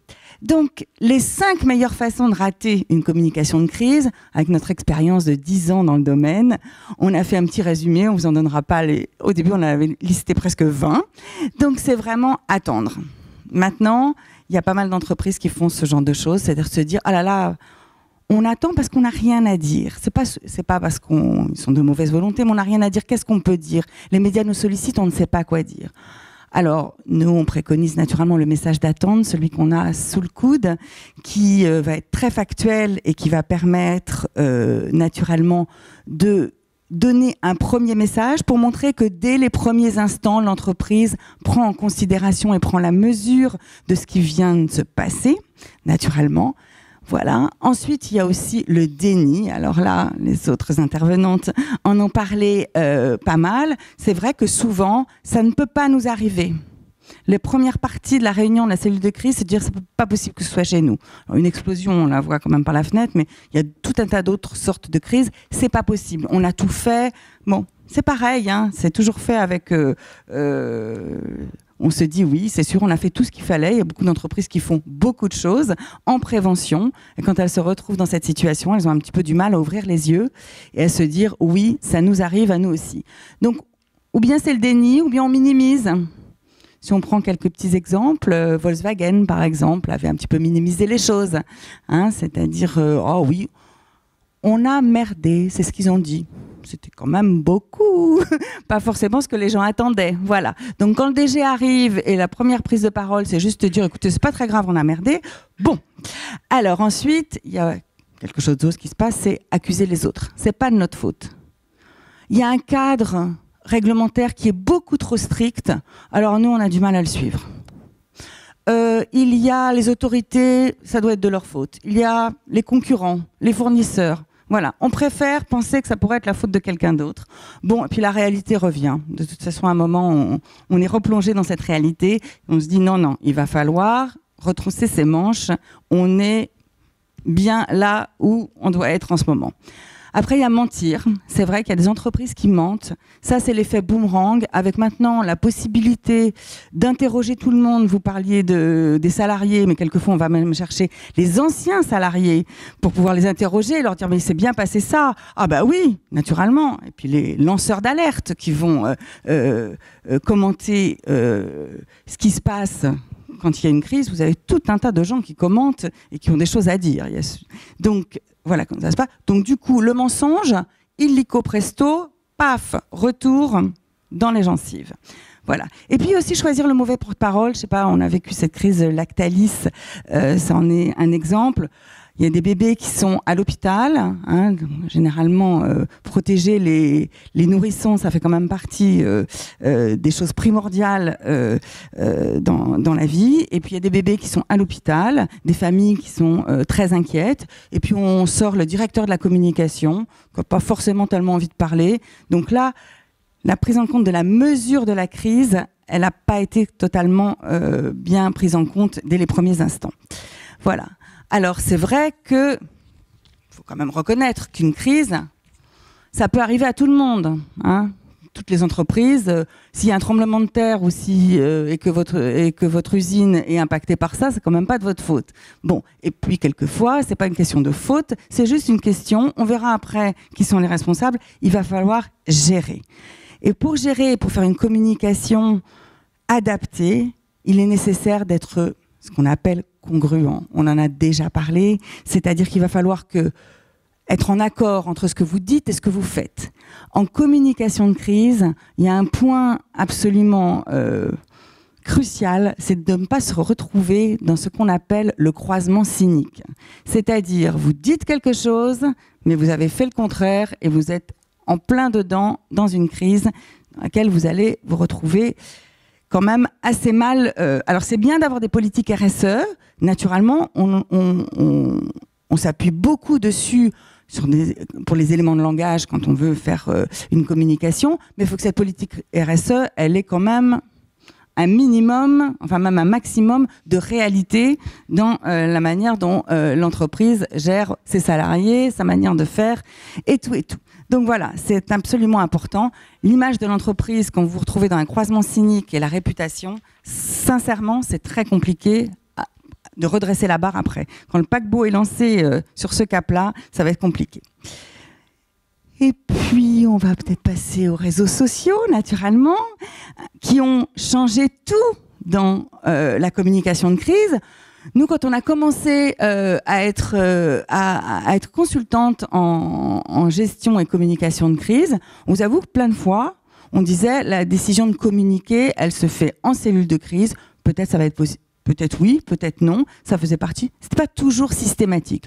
Donc, les 5 meilleures façons de rater une communication de crise, avec notre expérience de 10 ans dans le domaine, on a fait un petit résumé, on ne vous en donnera pas au début, on avait listé presque 20. Donc, c'est vraiment attendre. Maintenant, il y a pas mal d'entreprises qui font ce genre de choses, c'est-à-dire se dire, ah là là, on attend parce qu'on n'a rien à dire. C'est pas parce qu'ils sont de mauvaise volonté, mais on n'a rien à dire. Qu'est-ce qu'on peut dire? Les médias nous sollicitent, on ne sait pas quoi dire. Alors, nous, on préconise naturellement le message d'attente, celui qu'on a sous le coude, qui va être très factuel et qui va permettre naturellement de donner un premier message pour montrer que dès les premiers instants, l'entreprise prend en considération et prend la mesure de ce qui vient de se passer, naturellement. Voilà. Ensuite, il y a aussi le déni. Alors là, les autres intervenantes en ont parlé pas mal. C'est vrai que souvent, ça ne peut pas nous arriver. Les premières parties de la réunion de la cellule de crise, c'est de dire c'est pas possible que ce soit chez nous. Alors, une explosion, on la voit quand même par la fenêtre, mais il y a tout un tas d'autres sortes de crises. C'est pas possible. On a tout fait. Bon, c'est pareil. Hein, c'est toujours fait avec. On se dit oui, c'est sûr, on a fait tout ce qu'il fallait. Il y a beaucoup d'entreprises qui font beaucoup de choses en prévention. Et quand elles se retrouvent dans cette situation, elles ont un petit peu du mal à ouvrir les yeux et à se dire oui, ça nous arrive à nous aussi. Donc, ou bien c'est le déni, ou bien on minimise. Si on prend quelques petits exemples, Volkswagen, par exemple, avait un petit peu minimisé les choses. Hein, c'est-à-dire, oh oui, on a merdé, c'est ce qu'ils ont dit. C'était quand même beaucoup, pas forcément ce que les gens attendaient. Voilà. Donc quand le DG arrive et la première prise de parole, c'est juste de dire, écoutez, c'est pas très grave, on a merdé. Bon. Alors ensuite, il y a quelque chose d'autre qui se passe, c'est accuser les autres. C'est pas de notre faute. Il y a un cadre réglementaire qui est beaucoup trop strict. Alors nous, on a du mal à le suivre. Il y a les autorités, ça doit être de leur faute. Il y a les concurrents, les fournisseurs. Voilà, on préfère penser que ça pourrait être la faute de quelqu'un d'autre. Bon, et puis la réalité revient. De toute façon, à un moment, on est replongé dans cette réalité. On se dit non, il va falloir retrousser ses manches. On est bien là où on doit être en ce moment. Après, il y a mentir. C'est vrai qu'il y a des entreprises qui mentent. Ça, c'est l'effet boomerang. Avec maintenant la possibilité d'interroger tout le monde. Vous parliez des salariés, mais quelquefois, on va même chercher les anciens salariés pour pouvoir les interroger et leur dire « mais il s'est bien passé ça ». Ah bah oui, naturellement. Et puis les lanceurs d'alerte qui vont commenter ce qui se passe quand il y a une crise. Vous avez tout un tas de gens qui commentent et qui ont des choses à dire. Donc, voilà comment ça se passe. Donc du coup, le mensonge, illico presto, paf, retour dans les gencives. Voilà. Et puis aussi choisir le mauvais porte-parole. Je sais pas, on a vécu cette crise Lactalis, ça en est un exemple. Il y a des bébés qui sont à l'hôpital, hein, généralement protéger les nourrissons, ça fait quand même partie des choses primordiales dans la vie. Et puis il y a des bébés qui sont à l'hôpital, des familles qui sont très inquiètes. Et puis on sort le directeur de la communication, qui n'a pas forcément tellement envie de parler. Donc là, la prise en compte de la mesure de la crise, elle n'a pas été totalement bien prise en compte dès les premiers instants. Voilà. Alors, c'est vrai que faut quand même reconnaître qu'une crise, ça peut arriver à tout le monde. Hein. Toutes les entreprises, s'il y a un tremblement de terre ou et que votre usine est impactée par ça, c'est quand même pas de votre faute. Bon, et puis quelquefois, c'est pas une question de faute, c'est juste une question, on verra après qui sont les responsables, il va falloir gérer. Et pour gérer, pour faire une communication adaptée, il est nécessaire d'être ce qu'on appelle congruent. On en a déjà parlé, c'est-à-dire qu'il va falloir être en accord entre ce que vous dites et ce que vous faites. En communication de crise, il y a un point absolument crucial, c'est de ne pas se retrouver dans ce qu'on appelle le croisement cynique. C'est-à-dire, vous dites quelque chose, mais vous avez fait le contraire et vous êtes en plein dedans dans une crise dans laquelle vous allez vous retrouver quand même assez mal. Alors c'est bien d'avoir des politiques RSE. Naturellement, on s'appuie beaucoup dessus pour les éléments de langage quand on veut faire une communication, mais il faut que cette politique RSE, elle ait quand même un minimum, enfin même un maximum de réalité dans la manière dont l'entreprise gère ses salariés, sa manière de faire, et tout et tout. Donc voilà, c'est absolument important. L'image de l'entreprise, quand vous vous retrouvez dans un croisement cynique et la réputation, sincèrement, c'est très compliqué de redresser la barre après. Quand le paquebot est lancé sur ce cap-là, ça va être compliqué. Et puis, on va peut-être passer aux réseaux sociaux, naturellement, qui ont changé tout dans la communication de crise. Nous, quand on a commencé à être consultante en gestion et communication de crise, on vous avoue que plein de fois, on disait la décision de communiquer, elle se fait en cellule de crise. Peut-être ça va être possible. Peut-être oui, peut-être non, ça faisait partie. C'était pas toujours systématique.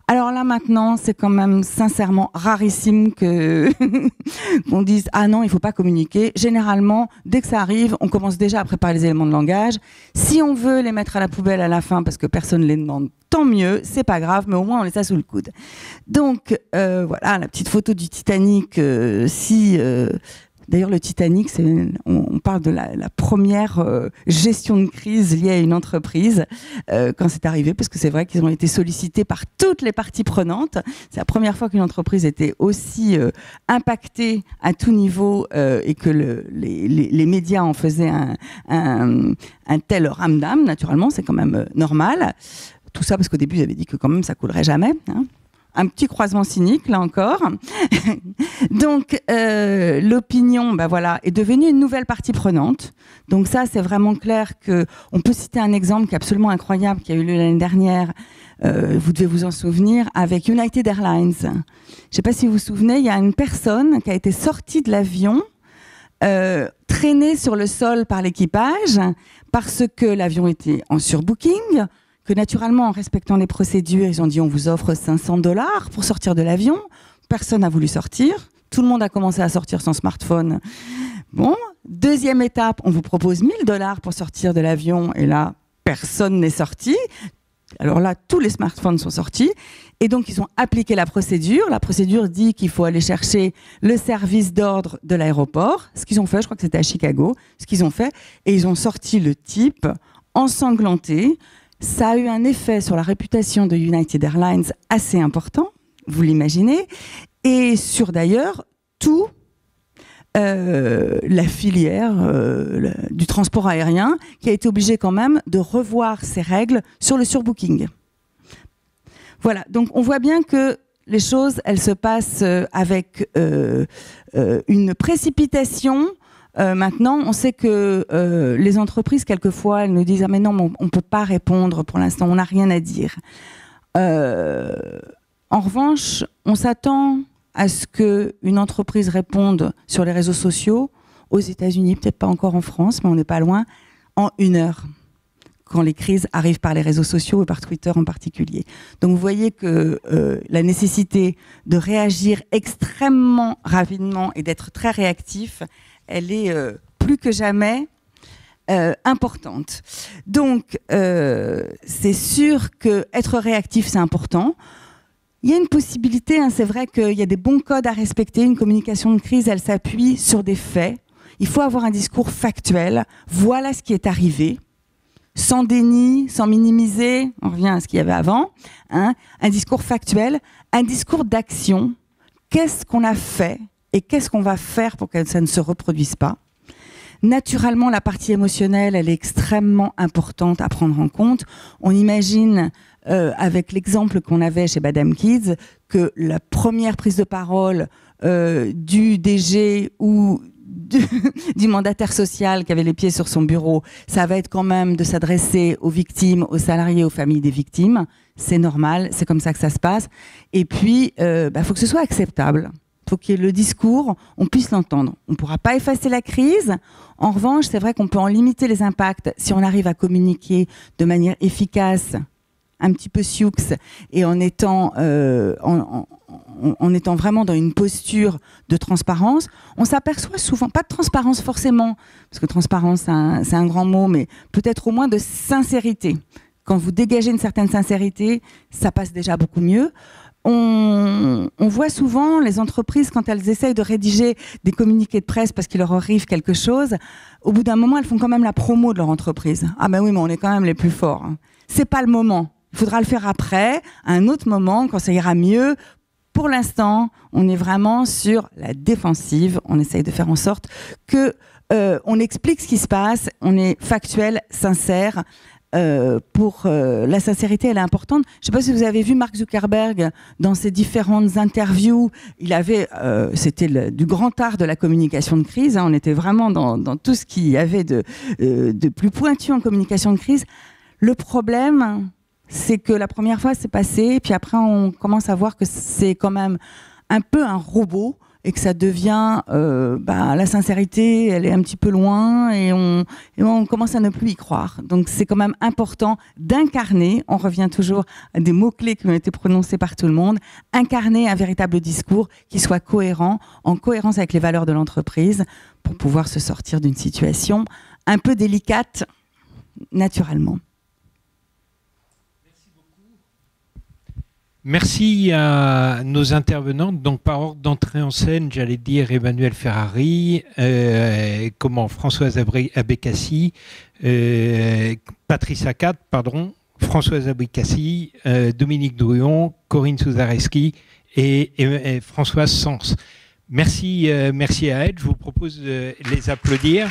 Alors là maintenant, c'est quand même sincèrement rarissime qu'on dise ah non, il faut pas communiquer. Généralement, dès que ça arrive, on commence déjà à préparer les éléments de langage. Si on veut les mettre à la poubelle à la fin parce que personne ne les demande, tant mieux, c'est pas grave, mais au moins on les a sous le coude. Donc voilà, la petite photo du Titanic. D'ailleurs, le Titanic, on parle de la première gestion de crise liée à une entreprise quand c'est arrivé, parce que c'est vrai qu'ils ont été sollicités par toutes les parties prenantes. C'est la première fois qu'une entreprise était aussi impactée à tout niveau et que les médias en faisaient un tel ramdam. Naturellement, c'est quand même normal. Tout ça parce qu'au début, ils avaient dit que quand même ça coulerait jamais. Hein. Un petit croisement cynique, là encore. Donc, l'opinion, voilà, est devenue une nouvelle partie prenante. Donc ça, c'est vraiment clair qu'on peut citer un exemple qui est absolument incroyable, qui a eu lieu l'année dernière, vous devez vous en souvenir, avec United Airlines. Je ne sais pas si vous vous souvenez, il y a une personne qui a été sortie de l'avion, traînée sur le sol par l'équipage, parce que l'avion était en surbooking, que naturellement, en respectant les procédures, ils ont dit on vous offre $500 pour sortir de l'avion. Personne n'a voulu sortir. Tout le monde a commencé à sortir son smartphone. Bon, deuxième étape, on vous propose $1000 pour sortir de l'avion. Et là, personne n'est sorti. Alors là, tous les smartphones sont sortis. Et donc, ils ont appliqué la procédure. La procédure dit qu'il faut aller chercher le service d'ordre de l'aéroport. Ce qu'ils ont fait, je crois que c'était à Chicago, ce qu'ils ont fait. Et ils ont sorti le type ensanglanté. Ça a eu un effet sur la réputation de United Airlines assez important, vous l'imaginez, et sur d'ailleurs tout la filière du transport aérien qui a été obligée quand même de revoir ses règles sur le surbooking. Voilà, donc on voit bien que les choses, elles se passent avec une précipitation. Maintenant, on sait que les entreprises, quelquefois, elles nous disent « Ah mais non, on ne peut pas répondre pour l'instant, on n'a rien à dire ». En revanche, on s'attend à ce qu'une entreprise réponde sur les réseaux sociaux, aux États-Unis, peut-être pas encore en France, mais on n'est pas loin, en 1 heure, quand les crises arrivent par les réseaux sociaux et par Twitter en particulier. Donc vous voyez que la nécessité de réagir extrêmement rapidement et d'être très réactif, elle est plus que jamais importante. Donc, c'est sûr qu'être réactif, c'est important. Il y a une possibilité, hein, c'est vrai qu'il y a des bons codes à respecter. Une communication de crise, elle s'appuie sur des faits. Il faut avoir un discours factuel. Voilà ce qui est arrivé. Sans déni, sans minimiser. On revient à ce qu'il y avait avant. Hein, un discours factuel, un discours d'action. Qu'est-ce qu'on a fait ? Et qu'est-ce qu'on va faire pour que ça ne se reproduise pas ? Naturellement, la partie émotionnelle, elle est extrêmement importante à prendre en compte. On imagine, avec l'exemple qu'on avait chez Badam Kids, que la première prise de parole du DG ou du mandataire social qui avait les pieds sur son bureau, ça va être quand même de s'adresser aux victimes, aux salariés, aux familles des victimes. C'est normal, c'est comme ça que ça se passe. Et puis, faut que ce soit acceptable. Il faut que le discours, on puisse l'entendre. On ne pourra pas effacer la crise. En revanche, c'est vrai qu'on peut en limiter les impacts si on arrive à communiquer de manière efficace, un petit peu sioux, et en étant vraiment dans une posture de transparence. On s'aperçoit souvent, pas de transparence forcément, parce que transparence, c'est un grand mot, mais peut-être au moins de sincérité. Quand vous dégagez une certaine sincérité, ça passe déjà beaucoup mieux. on voit souvent les entreprises, quand elles essayent de rédiger des communiqués de presse parce qu'il leur arrive quelque chose, au bout d'un moment, elles font quand même la promo de leur entreprise. Ah ben oui, mais on est quand même les plus forts. C'est pas le moment. Il faudra le faire après, à un autre moment, quand ça ira mieux. Pour l'instant, on est vraiment sur la défensive. On essaye de faire en sorte que on explique ce qui se passe. On est factuel, sincère. La sincérité, elle est importante. Je ne sais pas si vous avez vu Mark Zuckerberg dans ses différentes interviews. C'était du grand art de la communication de crise. On était vraiment dans tout ce qu'il y avait de plus pointu en communication de crise. Le problème, c'est que la première fois, c'est passé, puis après, on commence à voir que c'est quand même un peu un robot et que ça devient... la sincérité, elle est un petit peu loin et on commence à ne plus y croire. Donc, c'est quand même important d'incarner, on revient toujours à des mots-clés qui ont été prononcés par tout le monde, incarner un véritable discours qui soit cohérent, en cohérence avec les valeurs de l'entreprise, pour pouvoir se sortir d'une situation un peu délicate, naturellement. Merci à nos intervenantes. Donc, par ordre d'entrée en scène, j'allais dire Emmanuel Ferrari, Françoise Abécassi, Patrice Acat, Françoise Abécassi, Dominique Drouillon, Corinne Souzareski et Françoise Sens. Merci à elles. Je vous propose de les applaudir.